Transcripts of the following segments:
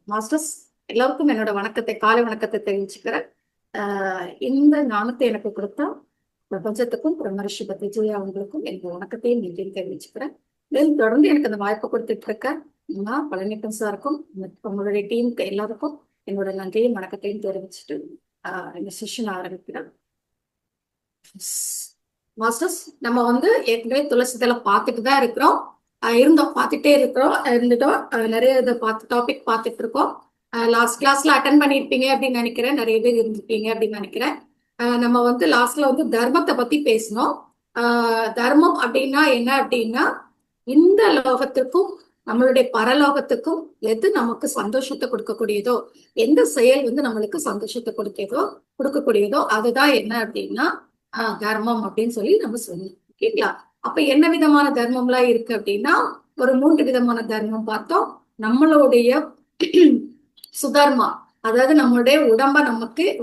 Masters எல்லாருக்கும் என்னோட வணக்கத்தை காலை வணக்கத்தை தெரிவிச்சுக்கிறேன். இந்த ஞானத்தை எனக்கு கொடுத்தா பிரபஞ்சத்துக்கும் பிரம்மரிஷி பத்திஜி அவங்களுக்கும் எனக்கு வணக்கத்தையும் நன்றியும் தெரிவிச்சுக்கிறேன். மேலும் தொடர்ந்து எனக்கு அந்த வாய்ப்பை கொடுத்துட்டு இருக்க பழனிக்கம் சாருக்கும் உங்களுடைய டீமுக்கு எல்லாருக்கும் என்னோட நன்றியும் வணக்கத்தையும் தெரிவிச்சுட்டு இந்த செஷன் ஆரம்பிக்கிறேன். மாஸ்டர்ஸ் நம்ம ஏற்கனவே துளசி தலை பார்த்துட்டு தான் இருக்கிறோம். பார்த்துட்டே இருக்கிறோம் இருந்துட்டோம். நிறைய இதை டாபிக் பார்த்துட்டு இருக்கோம். லாஸ்ட் கிளாஸ்ல அட்டன் பண்ணியிருப்பீங்க அப்படின்னு நினைக்கிறேன். நிறைய பேர் இருந்திருப்பீங்க அப்படின்னு நினைக்கிறேன். நம்ம லாஸ்ட்ல தர்மத்தை பத்தி பேசணும். தர்மம் அப்படின்னா என்ன அப்படின்னா, இந்த லோகத்துக்கும் நம்மளுடைய பரலோகத்துக்கும் எது நமக்கு சந்தோஷத்தை கொடுக்கக்கூடியதோ, எந்த செயல் நம்மளுக்கு சந்தோஷத்தை கொடுக்கக்கூடியதோ அதுதான் என்ன அப்படின்னா தர்மம் அப்படின்னு சொல்லி நம்ம சொல்லணும். ஓகேங்களா? அப்ப என்ன விதமான தர்மம்லாம் இருக்கு அப்படின்னா, ஒரு 3 விதமான தர்மம் பார்த்தோம். நம்மளுடைய சுதர்மா, அதாவது நம்மளுடைய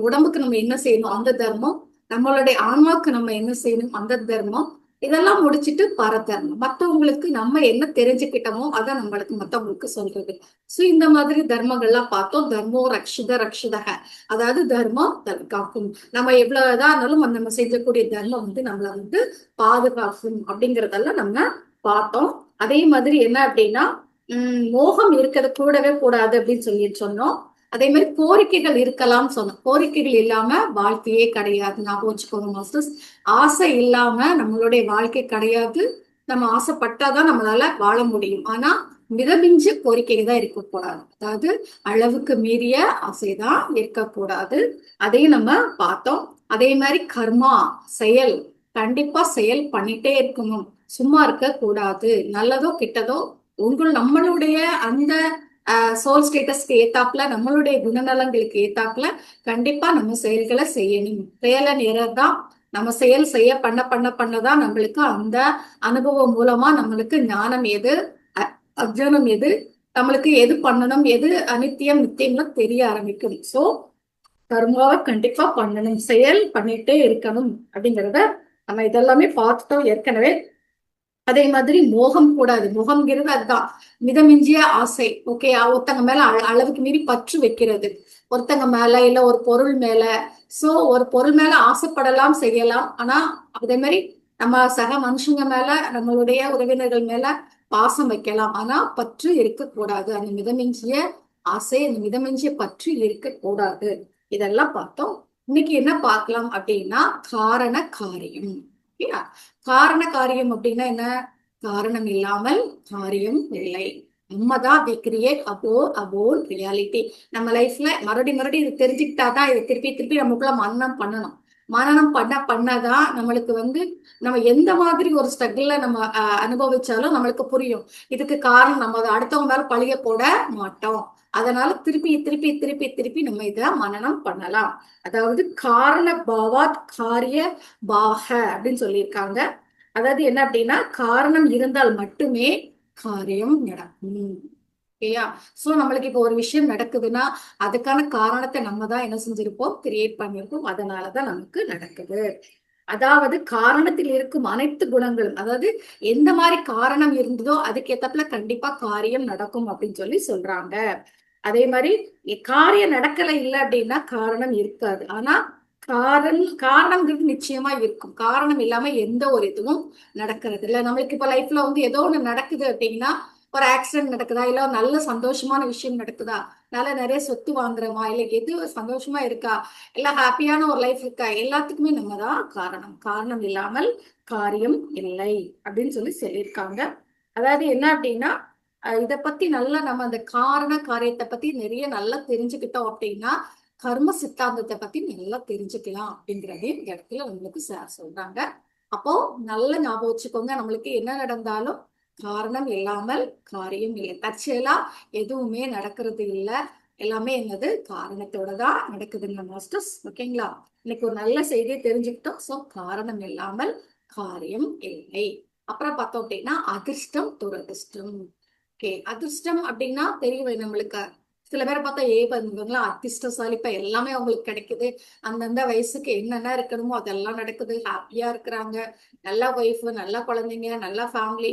உடம்புக்கு நம்ம என்ன செய்யணும் அந்த தர்மம், நம்மளுடைய ஆன்மாவுக்கு நம்ம என்ன செய்யணும் அந்த தர்மம், இதெல்லாம் முடிச்சுட்டு பரதர்மம், மற்றவங்களுக்கு நம்ம என்ன தெரிஞ்சுக்கிட்டோமோ அதை நம்மளுக்கு மற்றவங்களுக்கு சொல்றது. சோ இந்த மாதிரி தர்மங்கள்லாம் பார்த்தோம். தர்மோ ரக்ஷிதக, அதாவது தர்மம் காக்கும். நம்ம எவ்வளவுதான் இருந்தாலும் நம்ம செஞ்சக்கூடிய தர்மம் நம்மள பாதுகாக்கும் அப்படிங்கறதெல்லாம் நம்ம பார்த்தோம். அதே மாதிரி என்ன அப்படின்னா, மோகம் இருக்கிறது கூடவே கூடாது அப்படின்னு சொன்னோம். அதே மாதிரி கோரிக்கைகள் இருக்கலாம் சொன்னோம். கோரிக்கைகள் இல்லாம வாழ்க்கையே கிடையாது. ஞாபகம் வச்சுக்கோங்க மாஸ்டர்ஸ். ஆசை இல்லாம நம்மளுடைய வாழ்க்கை கிடையாது. நம்ம ஆசைப்பட்டாதான் நம்மளால வாழ முடியும். ஆனா மிதமிஞ்ச கோரிக்கைகள் தான் இருக்கக்கூடாது. அதாவது அளவுக்கு மீறிய ஆசைதான் இருக்கக்கூடாது. அதையும் நம்ம பார்த்தோம். அதே மாதிரி கர்மா, செயல், கண்டிப்பா செயல் பண்ணிட்டே இருக்கணும். சும்மா இருக்க கூடாது. நல்லதோ கெட்டதோ நம்மளுடைய அந்த சோல் ஸ்டேட்டஸ்க்கு ஏத்தாப்புல, நம்மளுடைய குணநலங்களுக்கு ஏத்தாப்புல கண்டிப்பா நம்ம செயல்களை செய்யணும். செயலை நேரம்தான் நம்ம செயல் செய்ய பண்ணதான் நம்மளுக்கு அந்த அனுபவம் மூலமா நம்மளுக்கு ஞானம் எது அர்ஜுனம் எது, நம்மளுக்கு எது பண்ணணும் எது அனித்தியம் நித்தியம்னு தெரிய ஆரம்பிக்கும். சோ கர்மாவை கண்டிப்பா பண்ணணும், செயல் பண்ணிட்டே இருக்கணும் அப்படிங்கிறத நம்ம இதெல்லாமே பார்த்துட்டோம் ஏற்கனவே. அதே மாதிரி மோகம் கூடாது. மோகம்ங்கிறது அதுதான் மிதமிஞ்சிய ஆசை. ஓகே, ஒருத்தங்க மேல அளவுக்கு மீறி பற்று வைக்கிறது, ஒருத்தங்க மேல இல்ல ஒரு பொருள் மேல. சோ ஒரு பொருள் மேல ஆசைப்படலாம், செய்யலாம். ஆனா அதே மாதிரி நம்ம சக மனுஷங்க மேல, நம்மளுடைய உறவினர்கள் மேல பாசம் வைக்கலாம். ஆனா பற்று இருக்கக்கூடாது. அந்த மிதமிஞ்சிய ஆசை, அந்த மிதமிஞ்சிய பற்று இருக்கக்கூடாது. இதெல்லாம் பார்த்தோம். இன்னைக்கு என்ன பார்க்கலாம் அப்படின்னா, காரண காரியம். காரண காரியம் அப்படின்னா என்ன? காரணம் இல்லாமல் காரியம் இல்லை. நம்மதான் வி கிரியேட் அபோன் ரியாலிட்டி. நம்ம லைஃப்ல மறுபடி இது தெரிஞ்சுக்கிட்டாதான் இதை திருப்பி திருப்பி நமக்குள்ள மனனம் பண்ணணும். மனனம் பண்ணதான் நம்மளுக்கு நம்ம எந்த மாதிரி ஒரு ஸ்ட்ரகிள்ல நம்ம அனுபவிச்சாலும் நம்மளுக்கு புரியும். இதுக்கு காரணம் நம்ம அடுத்தவங்க மேல பழிய போட மாட்டோம். அதனால திருப்பி திருப்பி திருப்பி திருப்பி நம்ம இத மனனம் பண்ணலாம். அதாவது காரண பாவாத் காரிய பாக அப்படின்னு சொல்லியிருக்காங்க. அதாவது என்ன அப்படின்னா, காரணம் இருந்தால் மட்டுமே காரியம் நடக்கும். ஓகேயா? சோ நம்மளுக்கு இப்போ ஒரு விஷயம் நடக்குதுன்னா அதுக்கான காரணத்தை நம்ம தான் என்ன செஞ்சிருப்போம், கிரியேட் பண்ணியிருப்போம். அதனாலதான் நமக்கு நடக்குது. அதாவது காரணத்தில் இருக்கும் அனைத்து குணங்களும், அதாவது எந்த மாதிரி காரணம் இருந்ததோ அதுக்கு ஏத்தப்புல கண்டிப்பா காரியம் நடக்கும் அப்படின்னு சொல்றாங்க. அதே மாதிரி காரியம் நடக்கல இல்லை அப்படின்னா காரணம் இருக்காது. ஆனா காரணம்ங்கிறது நிச்சயமா இருக்கும். காரணம் இல்லாம எந்த ஒரு இதுவும் நடக்கிறது இல்லை. நம்மளுக்கு இப்ப லைஃப்ல ஏதோ ஒண்ணு நடக்குது அப்படின்னா, ஒரு ஆக்சிடென்ட் நடக்குதா, இல்ல ஒரு நல்ல சந்தோஷமான விஷயம் நடக்குதா, நிறைய சொத்து வாங்குறோமா, இல்ல எது சந்தோஷமா இருக்கா, இல்ல ஹாப்பியான ஒரு லைஃப் இருக்கா, எல்லாத்துக்குமே நம்ம தான் காரணம். காரணம் இல்லாமல் காரியம் இல்லை அப்படின்னு சொல்லியிருக்காங்க. அதாவது என்ன அப்படின்னா, இதை பத்தி நல்லா நம்ம அந்த காரண காரியத்தை பத்தி நிறைய நல்லா தெரிஞ்சுக்கிட்டோம் அப்படின்னா கர்ம சித்தாந்தத்தை பத்தி நல்லா தெரிஞ்சுக்கலாம் அப்படிங்கிறதையும் இந்த இடத்துல நம்மளுக்கு சார் சொல்றாங்க. அப்போ நல்ல ஞாபகம் வச்சுக்கோங்க, நம்மளுக்கு என்ன நடந்தாலும் காரணம் இல்லாமல் காரியம் இல்லை. தற்செயலா எதுவுமே நடக்கிறது இல்லை. எல்லாமே என்னது காரணத்தோட தான் நடக்குதுங்க மாஸ்டர்ஸ். ஓகேங்களா? இன்னைக்கு ஒரு நல்ல செய்தியை தெரிஞ்சுக்கிட்டோம். சோ காரணம் இல்லாமல் காரியம் இல்லை. அப்புறம் பார்த்தோம் அப்படின்னா அதிர்ஷ்டம் துரதிர்ஷ்டம். ஓகே, அதிர்ஷ்டம் அப்படின்னா தெரியும் நம்மளுக்கு சில பேரை பார்த்தா இவங்களாம் அதிர்ஷ்டசாலி, இப்ப எல்லாமே அவங்களுக்கு கிடைக்குது, அந்தந்த வயசுக்கு என்னென்ன இருக்கணுமோ அதெல்லாம் நடக்குது, ஹாப்பியா இருக்கிறாங்க, நல்ல ஒய்ஃப், நல்ல குழந்தைங்க, நல்ல ஃபேமிலி,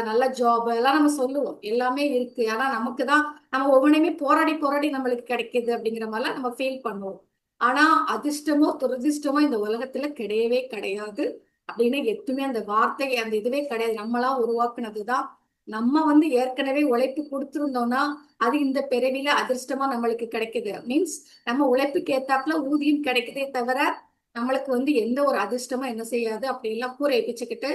நல்ல ஜாப் எல்லாம் நம்ம சொல்லுவோம், எல்லாமே இருக்கு. ஆனா நமக்கு தான் நம்ம ஒவ்வொன்றையுமே போராடி போராடி நம்மளுக்கு கிடைக்குது அப்படிங்கிற மாதிரிலாம் நம்ம ஃபீல் பண்ணுவோம். ஆனா அதிர்ஷ்டமோ துரதிர்ஷ்டமோ இந்த உலகத்துல கிடையவே கிடையாது அப்படின்னு எதுவுமே அந்த வார்த்தை அந்த இதுவே கிடையாது. நம்மளா உருவாக்குனதுதான். நம்ம வந்து ஏற்கனவே உழைப்பு கொடுத்திருந்தோம்னா அது இந்த பிறவில அதிர்ஷ்டமா நம்மளுக்கு கிடைக்குது. மீன்ஸ் நம்ம உழைப்புக்கு ஏத்தாப்புல ஊதியம் கிடைக்குதே தவிர நம்மளுக்கு வந்து எந்த ஒரு அதிர்ஷ்டமும் என்ன செய்யாது, அப்படி எல்லாம் கூரை பிச்சுக்கிட்டு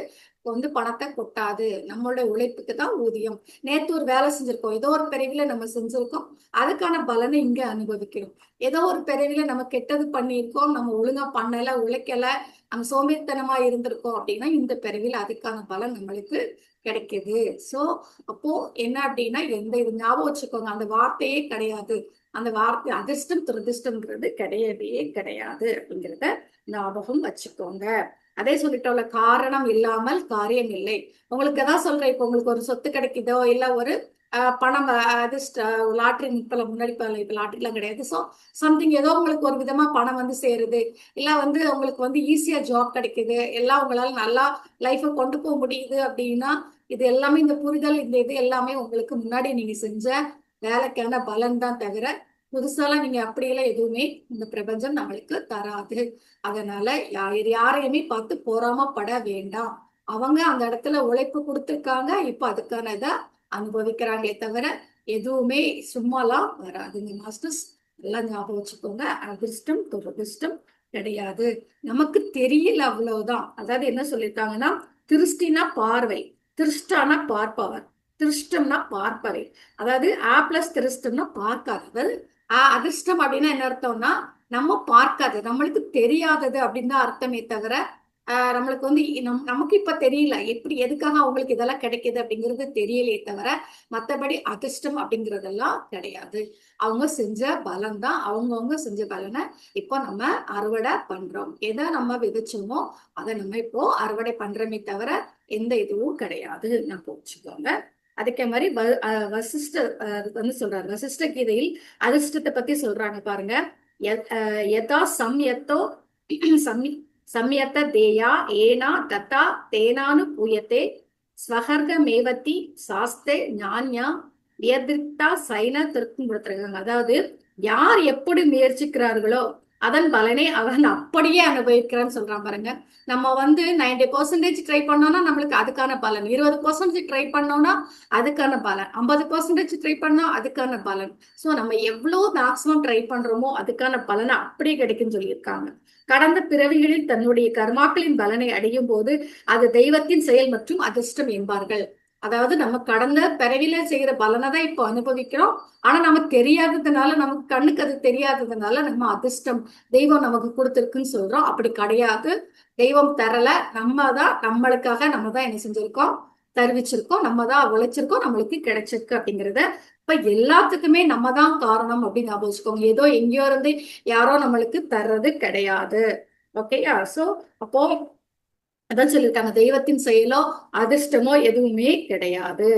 வந்து பணத்தை கொட்டாது. நம்மளோட உழைப்புக்கு தான் ஊதியம். நேத்து ஒரு வேலை செஞ்சிருக்கோம், ஏதோ ஒரு பிறவில நம்ம செஞ்சிருக்கோம், அதுக்கான பலனை இங்க அனுபவிக்கிறோம். ஏதோ ஒரு பிறவில நம்ம கெட்டது பண்ணியிருக்கோம், நம்ம ஒழுங்கா பண்ணல, உழைக்கல, நம்ம சோம்பேறித்தனமா இருந்திருக்கோம் அப்படின்னா இந்த பிறவில அதுக்கான பலன் நம்மளுக்கு கிடைக்குது. சோ அப்போ என்ன அப்படின்னா எந்த இது ஞாபகம் வச்சுக்கோங்க, அந்த வார்த்தையே கிடையாது. அந்த வார்த்தை அதிர்ஷ்டம் துரதிர்ஷ்டம்ன்றது கிடையவே கிடையாது அப்படிங்கிறத ஞாபகம் வச்சுக்கோங்க. அதே சொல்லிட்டோம்ல, காரணம் இல்லாமல் காரியம் இல்லை. உங்களுக்கு தான் சொல்றேன், இப்போ உங்களுக்கு ஒரு சொத்து கிடைக்குதோ இல்ல ஒரு பணம் அதிர்ஷ்ட லாட்ரி, இப்ப முன்னாடி இப்ப லாட்ரிலாம் கிடையாது. ஸோ சம்திங் ஏதோ உங்களுக்கு ஒரு விதமா பணம் வந்து சேருது, இல்ல வந்து உங்களுக்கு வந்து ஈஸியா ஜாப் கிடைக்குது, எல்லாம் உங்களால நல்லா லைஃபை கொண்டு போக முடியுது அப்படின்னா இது எல்லாமே இந்த புரிதல், இந்த இது எல்லாமே உங்களுக்கு முன்னாடி நீங்க செஞ்ச வேலைக்கான பலன் தான் தவிர புதுசாலாம் நீங்க அப்படியெல்லாம் எதுவுமே இந்த பிரபஞ்சம் நம்மளுக்கு தராது. அதனால யாரையுமே பார்த்து பொறாமப்பட வேண்டாம். அவங்க அந்த இடத்துல உழைப்பு கொடுத்துருக்காங்க, இப்ப அதுக்கான இதை அனுபவிக்கிறாங்களே தவிர எதுவுமே சும்மாலாம் வராதுங்க மாஸ்டர்ஸ். எல்லாம் ஞாபகம் வச்சுக்கோங்க, அதிர்ஷ்டம் துரதிர்ஷ்டம் கிடையாது. நமக்கு தெரியல அவ்வளவுதான். அதாவது என்ன சொல்லியிருக்காங்கன்னா, திருஷ்டினா பார்வை, திருஷ்டானா பார்ப்பவர், திருஷ்டம்னா பார்ப்பவை. அதாவது பிளஸ் திருஷ்டம்னா பார்க்காது. அதாவது அதிர்ஷ்டம் அப்படின்னா என்ன அர்த்தம்னா நம்ம பார்க்காது, நம்மளுக்கு தெரியாதது அப்படின்னு தான் அர்த்தமே தவிர நம்மளுக்கு வந்து நமக்கு இப்ப தெரியல எப்படி எதுக்காக அவங்களுக்கு இதெல்லாம் கிடைக்குது அப்படிங்கிறது தெரியலையே தவிர மத்தபடி அதிர்ஷ்டம் அப்படிங்கறதெல்லாம் கிடையாது. அவங்க செஞ்ச பலன் தான், அவங்கவுங்க செஞ்ச பலனை இப்போ நம்ம அறுவடை பண்றோம். எதை நம்ம விதைச்சோமோ அதை நம்ம இப்போ அறுவடை பண்றோமே தவிர எந்த இதுவும் கிடையாது. நான் போச்சுக்கோங்க. அதுக்கே மாதிரி வசிஷ்டர் வந்து சொல்றாரு, வசிஷ்ட கீதையில் அதிர்ஷ்டத்தை பத்தி சொல்றாங்க பாருங்க. யதா சம்யத்தோ சம்யத்த தேயா ஏனா தத்தா தேனானு பூயத்தே ஸ்வகர்கமேவதி சாஸ்தே ஞான்யா வியதிர்த்தா சைன திருக்கும் கொடுத்துருக்காங்க. அதாவது யார் எப்படி முயற்சிக்கிறார்களோ அதன் பலனை அவன் அப்படியே அனுபவிக்கிறான்னு சொல்றான் பாருங்க. நம்ம வந்து 90% ட்ரை பண்ணோம்னா நம்மளுக்கு அதுக்கான பலன், 20% ட்ரை பண்ணோம்னா அதுக்கான பலன், 50% ட்ரை பண்ணா அதுக்கான பலன். ஸோ நம்ம எவ்வளவு மேக்சிமம் ட்ரை பண்றோமோ அதுக்கான பலனை அப்படியே கிடைக்குன்னு சொல்லியிருக்காங்க. கடந்த பிறவிகளில் தன்னுடைய கர்மாக்களின் பலனை அடையும் போது அது தெய்வத்தின் செயல் மற்றும் அதிர்ஷ்டம் என்பார்கள். அதாவது நம்ம கடந்த பிறவில செய்யற பலனை தான் இப்போ அனுபவிக்கிறோம். ஆனா நமக்கு தெரியாததுனால, நமக்கு கண்ணுக்கு அது தெரியாததுனால நம்ம அதிர்ஷ்டம் தெய்வம் நமக்கு கொடுத்துருக்குன்னு சொல்றோம். அப்படி கிடையாது, தெய்வம் தரல, நம்ம தான் நம்மளுக்காக நம்ம தான் என்ன செஞ்சிருக்கோம், தருவிச்சிருக்கோம், நம்ம தான் உழைச்சிருக்கோம், நம்மளுக்கு கிடைச்சிருக்கு அப்படிங்கறத இப்ப எல்லாத்துக்குமே நம்ம தான் காரணம் அப்படின்னு ஞாபகம் வச்சுக்கோங்க. ஏதோ எங்கேயோ இருந்து யாரோ நம்மளுக்கு தர்றது கிடையாது. ஓகேயா? சோ அப்போ அதான் சொல்லியிருக்காங்க, தெய்வத்தின் செயலோ அதிர்ஷ்டமோ எதுவுமே கிடையாது.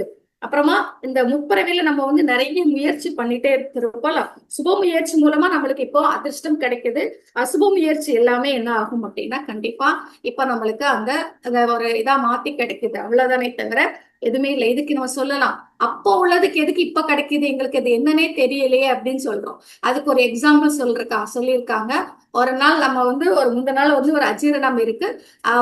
அப்புறமா இந்த முப்பிறவில நம்ம வந்து நிறைய முயற்சி பண்ணிட்டே இருக்கிறப்போல சுப முயற்சி மூலமா நம்மளுக்கு இப்போ அதிர்ஷ்டம் கிடைக்குது. அசுப முயற்சி எல்லாமே என்ன ஆகும் அப்படின்னா கண்டிப்பா இப்ப நம்மளுக்கு அந்த ஒரு இதா மாத்தி கிடைக்குது, அவ்வளவுதானே தவிர எதுவுமே இல்லை. இதுக்கு நம்ம சொல்லலாம், அப்போ உள்ளதுக்கு எதுக்கு இப்ப கிடைக்குது, எங்களுக்கு அது என்னன்னே தெரியலையே அப்படின்னு சொல்றோம். அதுக்கு ஒரு எக்ஸாம்பிள் சொல்லியிருக்காங்க. ஒரு நாள் நம்ம வந்து ஒரு முந்த நாள் வந்து ஒரு அஜீரணம் இருக்கு,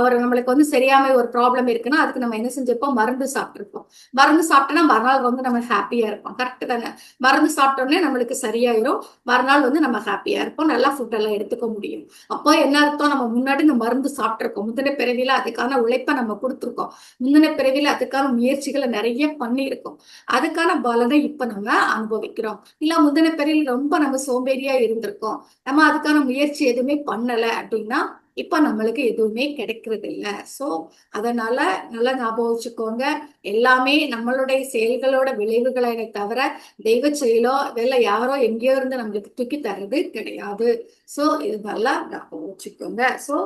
ஒரு நம்மளுக்கு வந்து சரியாம ஒரு ப்ராப்ளம் இருக்குன்னா அதுக்கு நம்ம என்ன செஞ்சிருப்போம், மருந்து சாப்பிட்டுருப்போம். மருந்து சாப்பிட்டோம்னா மறுநாள் வந்து நம்ம ஹாப்பியா இருப்போம். கரெக்ட் தானே? மருந்து சாப்பிட்டோன்னே நம்மளுக்கு சரியாயிரும், மறுநாள் வந்து நம்ம ஹாப்பியா இருப்போம், நல்லா ஃபுட் எல்லாம் எடுத்துக்க முடியும். அப்போ என்ன அர்த்தம், நம்ம முன்னாடி இந்த மருந்து சாப்பிட்டுருக்கோம், முந்தின பிறவில அதுக்கான உழைப்பை நம்ம கொடுத்துருக்கோம், முந்தின பிறவில அதுக்கான முயற்சிகளை நிறைய பண்ணியிருக்கோம், அதுக்கான பலனை இப்ப நம்ம அனுபவிக்கிறோம். இல்ல முந்தின பிறவில ரொம்ப நம்ம சோம்பேறியா இருந்திருக்கோம், நம்ம அதுக்கான முயற்சி எதுவுமே பண்ணல அப்படின்னா இப்ப நம்மளுக்கு எதுவுமே கிடைக்கிறது இல்ல. சோ அதனால நல்லா ஞாபகம் வச்சுக்கோங்க, எல்லாமே நம்மளுடைய செயல்களோட விளைவுகளை தவிர தெய்வ செயலோ வேலை யாரோ எங்கேயோ இருந்து நம்மளுக்கு தூக்கி தர்றது கிடையாது. சோ இது நல்லா ஞாபகம் வச்சுக்கோங்க. சோ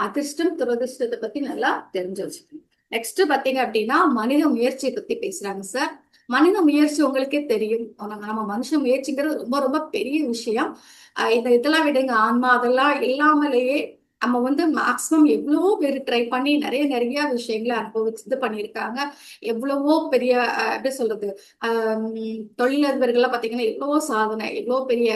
அதிர்ஷ்டம் துரதிர்ஷ்டத்தை பத்தி நல்லா தெரிஞ்சு வச்சுக்கோங்க. நெக்ஸ்ட் பாத்தீங்க அப்படின்னா மனித முயற்சியை பத்தி பேசுறாங்க சார். மனித முயற்சி உங்களுக்கே தெரியும். நம்ம மனுஷ முயற்சிங்கிறது ரொம்ப ரொம்ப பெரிய விஷயம். இதெல்லாம் விடுங்க. ஆன்மா அதெல்லாம் இல்லாமலேயே நம்ம வந்து மேக்சிமம் எவ்வளவோ பேர் ட்ரை பண்ணி நிறைய நிறைய விஷயங்களை அனுபவிச்சு இது பண்ணியிருக்காங்க. எவ்வளவோ பெரிய எப்படி சொல்றது, தொழிலதிபர்கள்லாம் பார்த்தீங்கன்னா எவ்வளவோ சாதனை, எவ்வளோ பெரிய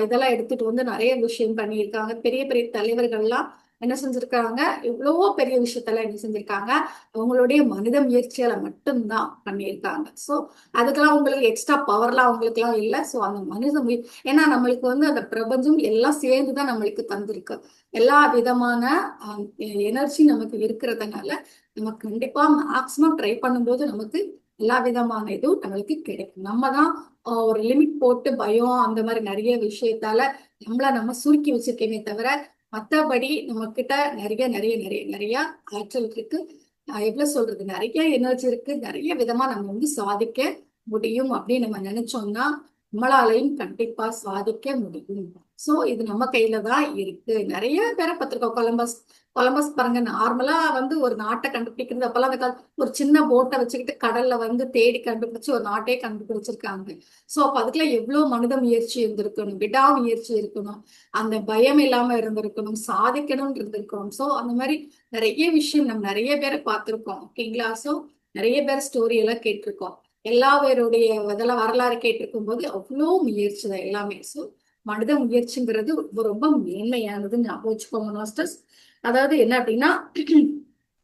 இதெல்லாம் எடுத்துட்டு வந்து நிறைய விஷயம் பண்ணியிருக்காங்க. பெரிய பெரிய தலைவர்கள்லாம் என்ன செஞ்சிருக்காங்க, எவ்வளவோ பெரிய விஷயத்தெல்லாம் என்ன செஞ்சிருக்காங்க, அவங்களுடைய மனித முயற்சியால மட்டும்தான் பண்ணியிருக்காங்க. ஸோ அதுக்கெல்லாம் உங்களுக்கு எக்ஸ்ட்ரா பவர்லாம் அவங்களுக்குலாம் இல்லை. ஸோ அந்த ஏன்னா நம்மளுக்கு வந்து அந்த பிரபஞ்சம் எல்லாம் சேர்ந்துதான் நம்மளுக்கு தந்திருக்கு. எல்லா விதமான எனர்ஜி நமக்கு இருக்கிறதுனால நமக்கு கண்டிப்பா மேக்சிமம் ட்ரை பண்ணும்போது நமக்கு எல்லா விதமான இதுவும் நம்மளுக்கு கிடைக்கும். நம்ம தான் ஒரு லிமிட் போட்டு பயம் அந்த மாதிரி நிறைய விஷயத்தால நம்ம சுருக்கி வச்சிருக்கேமே தவிர, மற்றபடி நம்ம கிட்ட நிறைய நிறைய நிறைய நிறைய ஆற்றல் இருக்கு. எவ்வளவு சொல்றது, நிறைய எனர்ஜி இருக்கு. நிறைய விதமா நம்ம வந்து சாதிக்க முடியும் அப்படின்னு நம்ம நினைச்சோம்னா நம்மளாலையும் கண்டிப்பா சாதிக்க முடியும். சோ இது நம்ம கையில தான் இருக்கு. நிறைய பேரை பார்த்திருக்கோம். கொலம்பஸ் கொலம்பஸ் பாருங்க, நார்மலா வந்து ஒரு நாட்டை கண்டுபிடிக்கிறது அப்பெல்லாம் அந்த ஒரு சின்ன போட்டை வச்சுக்கிட்டு கடல்ல வந்து தேடி கண்டுபிடிச்சு ஒரு நாட்டையே கண்டுபிடிச்சிருக்காங்க. சோ அப்ப அதுக்குள்ள எவ்வளவு மனித முயற்சி இருந்திருக்கணும், விடாமுயற்சி இருக்கணும், அந்த பயம் இல்லாம இருந்திருக்கணும், சாதிக்கணும்னு இருந்திருக்கணும். சோ அந்த மாதிரி நிறைய விஷயம் நம்ம நிறைய பேரை பார்த்திருக்கோம். ஓகேங்களா? சோ நிறைய பேர் ஸ்டோரி எல்லாம் கேட்டிருக்கோம். எல்லா பேருடைய இதெல்லாம் வரலாறு கேட்டிருக்கும் போது அவ்வளோ முயற்சி தான் எல்லாமே. ஸோ மனித முயற்சிங்கிறது ரொம்ப ரொம்ப மேன்மையானதுன்னு ஞாபகம் வச்சுக்கோங்க மாஸ்டர்ஸ். அதாவது என்ன அப்படின்னா,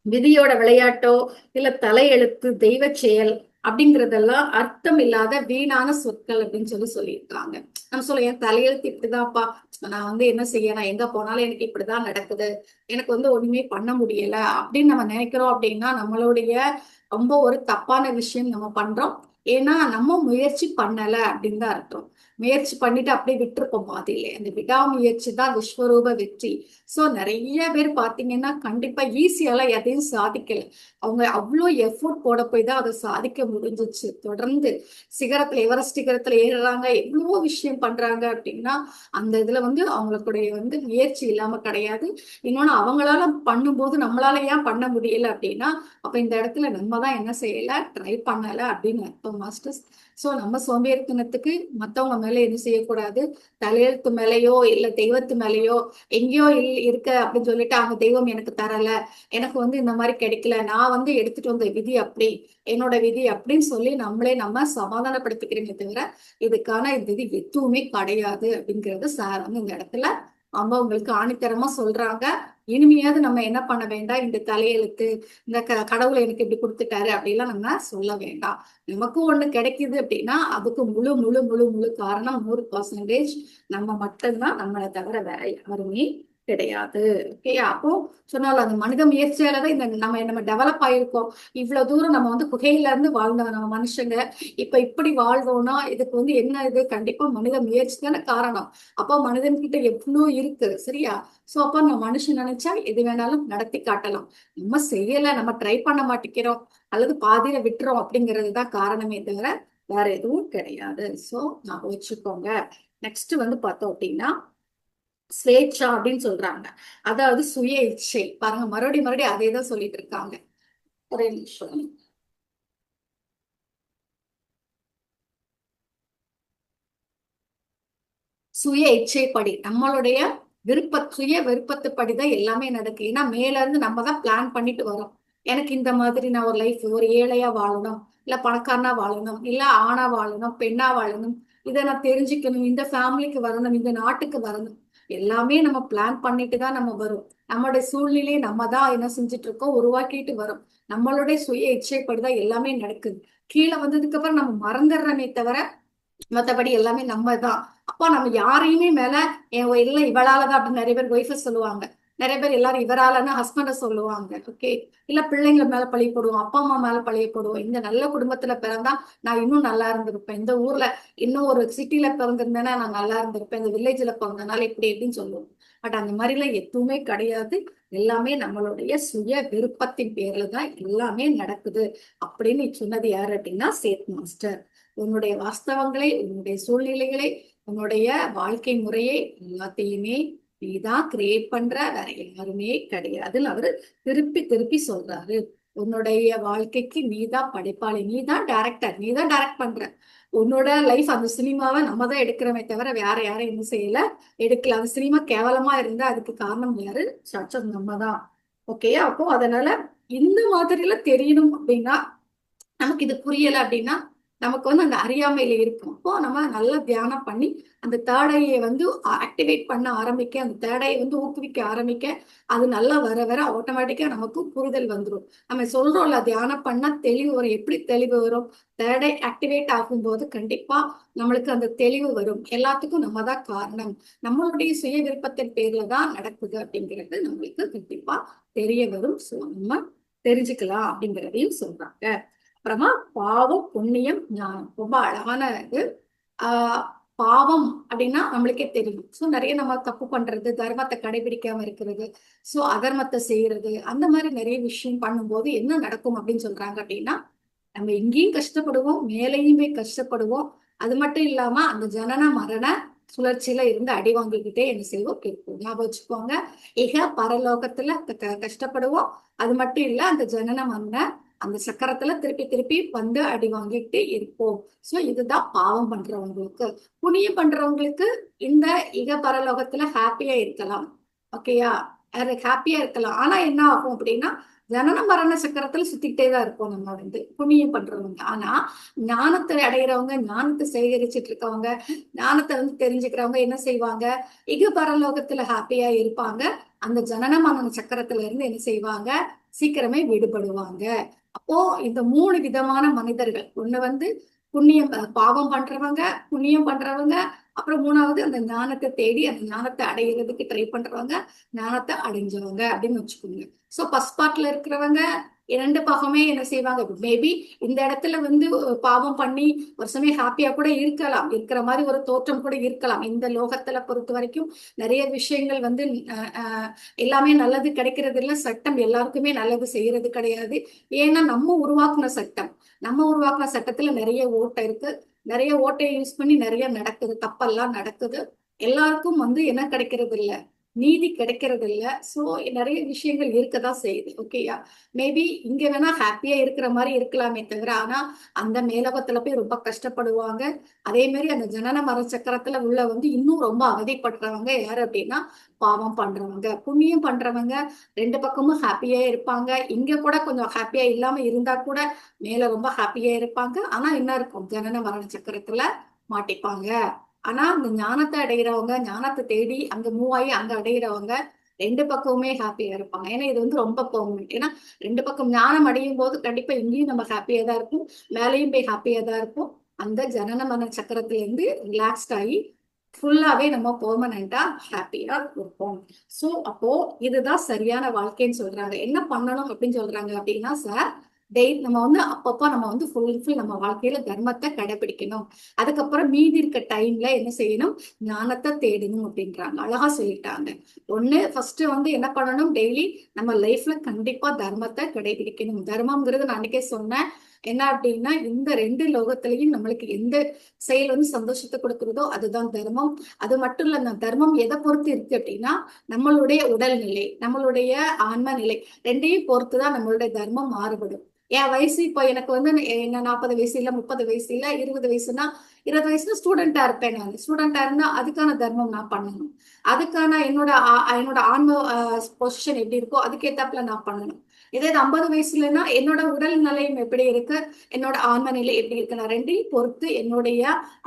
விதியோட விளையாட்டோ இல்ல தலையெழுத்து தெய்வ செயல் அப்படிங்கறதெல்லாம் அர்த்தம் இல்லாத வீணான சொற்கள் அப்படின்னு சொல்லியிருக்காங்க. நம்ம சொல்ல என் தலையெழுத்து இப்படிதான்ப்பா, நான் வந்து என்ன செய்ய, நான் எங்க போனாலும் எனக்கு இப்படிதான் நடக்குது, எனக்கு வந்து ஒண்ணுமே பண்ண முடியல அப்படின்னு நம்ம நினைக்கிறோம் அப்படின்னா நம்மளுடைய ரொம்ப ஒரு தப்பான விஷயம் நம்ம பண்றோம். ஏன்னா நம்ம முயற்சி பண்ணல அப்படின்னு தான் அர்த்தம். முயற்சி பண்ணிட்டு அப்படியே விட்டுருப்போம் பாதியிலே. அந்த விடாமுயற்சி தான் விஸ்வரூப வெற்றி. சோ நிறைய பேர் பாத்தீங்கன்னா கண்டிப்பா ஈஸியால எதையும் சாதிக்கல. அவங்க அவ்வளோ எஃபோர்ட் போட போய் தான் அதை சாதிக்க முடிஞ்சிச்சு. தொடர்ந்து சிகரத்துல எவரெஸ்ட் சிகரத்துல ஏறுறாங்க, எவ்வளவோ விஷயம் பண்றாங்க அப்படின்னா அந்த இதுல வந்து அவங்களுடைய வந்து முயற்சி இல்லாம கிடையாது. இன்னொன்னு அவங்களால பண்ணும்போது நம்மளால ஏன் பண்ண முடியல அப்படின்னா, அப்ப இந்த இடத்துல நம்ம தான் என்ன செய்யல, ட்ரை பண்ணல அப்படின்னு அர்த்தம் மாஸ்டர்ஸ். சோ நம்ம சோம்பேறித்தனத்துக்கு மத்தவங்க மேல எதுவும் செய்யக்கூடாது. தலையெழுத்து மேலேயோ இல்ல தெய்வத்து மேலேயோ எங்கேயோ இருக்க அப்படின்னு சொல்லிட்டு அவங்க தெய்வம் எனக்கு தரல, எனக்கு வந்து இந்த மாதிரி கிடைக்கல, நான் வந்து எடுத்துட்டு வந்த விதி அப்படி, என்னோட விதி அப்படின்னு சொல்லி நம்மளே நம்ம சமாதானப்படுத்திக்கிறீங்க தவிர இதுக்கான இந்த இது எதுவுமே கிடையாது அப்படிங்கறது சார் வந்து இந்த இடத்துல அவங்க உங்களுக்கு ஆணித்தரமா சொல்றாங்க. இனிமையாவது நம்ம என்ன பண்ண வேண்டாம், இந்த தலையெழுத்து, இந்த கடவுளை எனக்கு இப்படி கொடுத்துட்டாரு அப்படிலாம் நம்ம சொல்ல வேண்டாம். நமக்கு ஒண்ணு கிடைக்குது அப்படின்னா அதுக்கு முழு முழு முழு முழு காரணம் 100% நம்ம மட்டும்தான், நம்மளை தவிர வேற யாருமே கிடையாது. ஓகே, அப்போ சொன்னால அந்த மனித முயற்சியால தான் இந்த நம்ம டெவலப் ஆயிருக்கோம். இவ்வளவு தூரம் நம்ம வந்து குகையில இருந்து வாழ்ந்தவங்க நம்ம மனுஷங்க. இப்ப இப்படி வாழ்வோம்னா இதுக்கு வந்து என்ன, இது கண்டிப்பா மனித முயற்சி தானே காரணம். அப்போ மனிதன் கிட்ட எவ்வளவு இருக்கு, சரியா? சோ அப்ப நம்ம மனுஷன் நினைச்சா எது வேணாலும் நடத்தி காட்டலாம். நம்ம செய்யல, நம்ம ட்ரை பண்ண மாட்டேங்கிறோம் அல்லது பாதியில விட்டுறோம் அப்படிங்கிறது தான் காரணமே தவிர வேற எதுவும் கிடையாது. சோ நான் வச்சுக்கோங்க. நெக்ஸ்ட் வந்து பார்த்தோம் அப்படின்னா ஸ்வேச்சா அப்படின்னு சொல்றாங்க. அதாவது சுய இச்சை. பாருங்க, மறுபடியும் மறுபடியும் அதே தான் சொல்லிட்டு இருக்காங்க. ஒரே நிமிஷம். சுய இச்சைப்படி நம்மளுடைய சுய விருப்பத்துப்படிதான் எல்லாமே நடக்கு. ஏன்னா மேல இருந்து நம்ம தான் பிளான் பண்ணிட்டு வரோம். எனக்கு இந்த மாதிரி நான் ஒரு லைஃப், ஒரு ஏழையா வாழணும், இல்ல பணக்காரனா வாழணும், இல்ல ஆணா வாழணும், பெண்ணா வாழணும், இதை நான் தெரிஞ்சுக்கணும், இந்த ஃபேமிலிக்கு வரணும், இந்த நாட்டுக்கு வரணும், எல்லாமே நம்ம பிளான் பண்ணிட்டு தான் நம்ம வரும். நம்மளுடைய சூழ்நிலையை நம்ம தான் என்ன செஞ்சுட்டு இருக்கோம், உருவாக்கிட்டு வரோம். நம்மளுடைய சுய இச்சைப்படிதான் எல்லாமே நடக்குது. கீழே வந்ததுக்கு அப்புறம் நம்ம மறந்துடுறோமே தவிர மத்தபடி எல்லாமே நம்ம தான். அப்போ நம்ம யாரையுமே மேல இல்ல இவளாலதான் அப்படின்னு நிறைய பேர் ஒய்ஃப சொல்லுவாங்க. நிறைய பேர் எல்லாரும் இவராலன்னு ஹஸ்பண்ட சொல்லுவாங்க. ஓகே, இல்ல பிள்ளைங்க மேல பழி போடுவோம், அப்பா அம்மா மேல பழிய போடுவோம். இந்த நல்ல குடும்பத்துல பிறந்தா நான் இன்னும் நல்லா இருந்திருப்பேன், இந்த ஊர்ல இன்னும் ஒரு சிட்டில பிறந்திருந்தேன்னா நான் நல்லா இருந்திருப்பேன், இந்த வில்லேஜ்ல பிறந்தனால இப்படி எப்படின்னு சொல்லுவோம். பட் அந்த மாதிரி எல்லாம் எதுவுமே கிடையாது. எல்லாமே நம்மளுடைய சுய விருப்பத்தின் பேர்ல தான் எல்லாமே நடக்குது அப்படின்னு சொன்னது யாரு அப்படின்னா சேத் மாஸ்டர். உன்னுடைய வாஸ்தவங்களை, உன்னுடைய சூழ்நிலைகளை, உன்னுடைய வாழ்க்கை முறையை எல்லாத்தையுமே நீதான் கிரியேட் பண்ற, வேற யாருமே கிடையாதுன்னு அவரு திருப்பி திருப்பி சொல்றாரு. உன்னுடைய வாழ்க்கைக்கு நீதான் படைப்பாளி, நீதான் டைரக்டர், நீதான் டைரக்ட் பண்ற உன்னோட லைஃப். அந்த சினிமாவை நம்ம தான் எடுக்கிறோமே தவிர வேற யாரும் என்ன செய்யல, எடுக்கல. அந்த சினிமா கேவலமா இருந்தா அதுக்கு காரணம் யாரு? சச்சம் நம்ம தான். ஓகேயா? அப்போ அதனால இந்த மாதிரில தெரியணும் அப்படின்னா, நமக்கு இது புரியல அப்படின்னா நமக்கு வந்து அந்த அறியாமையில இருக்கும். அப்போ நம்ம நல்லா தியானம் பண்ணி அந்த தேர்டையை வந்து ஆக்டிவேட் பண்ண ஆரம்பிக்க, அந்த தேர்டையை வந்து ஊக்குவிக்க ஆரம்பிக்க, அது நல்லா வர வர ஆட்டோமேட்டிக்கா நமக்கு புரிதல் வந்துடும். நம்ம சொல்றோம்ல, தியானம் பண்ணா தெளிவு வரும். எப்படி தெளிவு வரும்? தேர்டை ஆக்டிவேட் ஆகும்போது கண்டிப்பா நம்மளுக்கு அந்த தெளிவு வரும். எல்லாத்துக்கும் நம்ம தான் காரணம், நம்மளுடைய சுய விருப்பத்தின் பேர்ல தான் நடக்குது அப்படிங்கிறது நம்மளுக்கு கண்டிப்பா தெரிய வரும். ஸோ நம்ம தெரிஞ்சுக்கலாம் அப்படிங்கிறதையும் சொல்றாங்க. அப்புறமா பாவம், புண்ணியம், ஞானம் ரொம்ப அழகான இது. பாவம் அப்படின்னா நம்மளுக்கே தெரியும். ஸோ நிறைய நம்ம தப்பு பண்றது, தர்மத்தை கடைபிடிக்காம இருக்கிறது, ஸோ அதர்மத்தை செய்யறது, அந்த மாதிரி நிறைய விஷயம் பண்ணும்போது என்ன நடக்கும் அப்படின்னு சொல்றாங்க அப்படின்னா, நம்ம எங்கேயும் கஷ்டப்படுவோம், மேலையும் போய் கஷ்டப்படுவோம். அது மட்டும் இல்லாம அந்த ஜனன மரண சுழற்சியில இருந்து அடி வாங்கிக்கிட்டே என்ன செய்வோம், கேட்போம். ஞாபகம் வச்சுக்கோங்க, பரலோகத்துல கஷ்டப்படுவோம். அது மட்டும் இல்ல, அந்த ஜனன மரண அந்த சக்கரத்துல திருப்பி திருப்பி வந்து அடி வாங்கிட்டு இருப்போம். சோ இதுதான் பாவம் பண்றவங்களுக்கு. புண்ணியம் பண்றவங்களுக்கு இந்த பரலோகத்துல ஹாப்பியா இருக்கலாம். ஓகேயா? ஹாப்பியா இருக்கலாம். ஆனா என்ன ஆகும் அப்படின்னா, ஜனன மரண சக்கரத்துல சுத்திக்கிட்டே தான் இருப்போம் நம்ம வந்து புண்ணியம் பண்றவங்க. ஆனா ஞானத்தை அடைகிறவங்க, ஞானத்தை சேகரிச்சுட்டு இருக்கவங்க, ஞானத்தை வந்து தெரிஞ்சுக்கிறவங்க என்ன செய்வாங்க, பரலோகத்துல ஹாப்பியா இருப்பாங்க. அந்த ஜனன மரண சக்கரத்துல இருந்து என்ன செய்வாங்க, சீக்கிரமே விடுபடுவாங்க. அப்போ இந்த 3 விதமான மனிதர்கள், ஒண்ணு வந்து புண்ணியம் பாவம் பண்றவங்க, புண்ணியம் பண்றவங்க, அப்புறம் 3வது அந்த ஞானத்தை தேடி அந்த ஞானத்தை அடையிறதுக்கு ட்ரை பண்றவங்க, ஞானத்தை அடைஞ்சவங்க அப்படின்னு வச்சுக்கோங்க. சோ ஃபர்ஸ்ட் பார்ட்ல இருக்கிறவங்க 2 பாகமே என்ன செய்வாங்க, மேபி இந்த இடத்துல வந்து பாவம் பண்ணி ஒரு சமயம் ஹாப்பியா கூட இருக்கலாம், இருக்கிற மாதிரி ஒரு தோற்றம் கூட இருக்கலாம். இந்த லோகத்துல பொறுத்த வரைக்கும் நிறைய விஷயங்கள் வந்து எல்லாமே நல்லது கிடைக்கிறது இல்ல. சட்டம் எல்லாருக்குமே நல்லது செய்யறது கிடையாது. ஏன்னா நம்ம உருவாக்குன சட்டம், நம்ம உருவாக்குன சட்டத்துல நிறைய ஓட்டை இருக்கு. நிறைய ஓட்டையை யூஸ் பண்ணி நிறைய நடக்குது, தப்பெல்லாம் நடக்குது. எல்லாருக்கும் வந்து என்ன கிடைக்கிறது இல்ல, நீதி கிடைக்கிறது இல்ல. சோ நிறைய விஷயங்கள் இருக்கதான் செய்யுது. ஓகேயா? மேபி இங்க வேணா ஹாப்பியா இருக்கிற மாதிரி இருக்கலாமே தவிர, ஆனா அந்த மேலோகத்துல போய் ரொம்ப கஷ்டப்படுவாங்க. அதே மாதிரி அந்த ஜனன மர சக்கரத்துல உள்ள வந்து இன்னும் ரொம்ப அவதிப்படுறவங்க யாரு அப்படின்னா, பாவம் பண்றவங்க. புண்ணியம் பண்றவங்க 2 பக்கமும் ஹாப்பியா இருப்பாங்க. இங்க கூட கொஞ்சம் ஹாப்பியா இல்லாம இருந்தா கூட மேல ரொம்ப ஹாப்பியா இருப்பாங்க. ஆனா என்ன இருக்கும், ஜனன மரண சக்கரத்துல மாட்டிப்பாங்க. ஆனா அந்த ஞானத்தை அடைகிறவங்க, ஞானத்தை தேடி அங்க மூவ் ஆகி அங்க அடைகிறவங்க 2 பக்கமுமே ஹாப்பியா இருப்பாங்க. ஏன்னா இது வந்து ரொம்ப பெர்மனன்ட். ஏன்னா 2 பக்கம் ஞானம் அடையும் போது கண்டிப்பா இங்கேயும் நம்ம ஹாப்பியா தான் இருக்கும், மேலையும் போய் ஹாப்பியா தான் இருக்கும். அந்த ஜனன மரண சக்கரத்துல இருந்து ரிலாக்ஸ்ட் ஆகி ஃபுல்லாவே நம்ம பெர்மனண்டா ஹாப்பியா இருப்போம். சோ அப்போ இதுதான் சரியான வாழ்க்கைன்னு சொல்றாங்க. என்ன பண்ணணும் அப்படின்னு சொல்றாங்க அப்படின்னா, சார் நம்ம வந்து அப்பப்போ நம்ம வந்து ஃபுல் நம்ம வாழ்க்கையில தர்மத்தை கடைபிடிக்கணும். அதுக்கப்புறம் மீதி இருக்க டைம்ல என்ன செய்யணும், ஞானத்தை தேடணும் அப்படின்றாங்க. அழகா சொல்லிட்டாங்க. ஒண்ணு ஃபர்ஸ்ட் வந்து என்ன பண்ணணும், டெய்லி நம்ம லைஃப்ல கண்டிப்பா தர்மத்தை கடைபிடிக்கணும். தர்மம்ங்கிறது நான் அன்னைக்கே சொன்னேன். என்ன அப்படின்னா, இந்த 2 லோகத்திலையும் நம்மளுக்கு எந்த செயல் வந்து சந்தோஷத்தை கொடுக்குறதோ அதுதான் தர்மம். அது மட்டும் இல்ல, அந்த தர்மம் எதை பொறுத்து இருக்கு அப்படின்னா, நம்மளுடைய உடல்நிலை, நம்மளுடைய ஆன்ம நிலை, 2ஐயும் பொறுத்துதான் நம்மளுடைய தர்மம் மாறுபடும். என் வயசு இப்போ எனக்கு வந்து என்ன 40 வயசு இல்ல, 30 வயசு இல்ல, 20 வயசுனா, 20 வயசுல ஸ்டூடெண்டா இருப்பேன். நான் ஸ்டூடெண்டா இருந்தா அதுக்கான தர்மம் நான் பண்ணணும். அதுக்கான என்னோட ஆன்ம பொசிஷன் எப்படி இருக்கோ அதுக்கேத்தாப்புல நான் பண்ணணும். இதே 50 வயசுலன்னா என்னோட உடல் நிலையம் எப்படி இருக்கு, என்னோட ஆன்ம நிலை எப்படி இருக்கு, நான் 2ஐயும் பொறுத்து என்னுடைய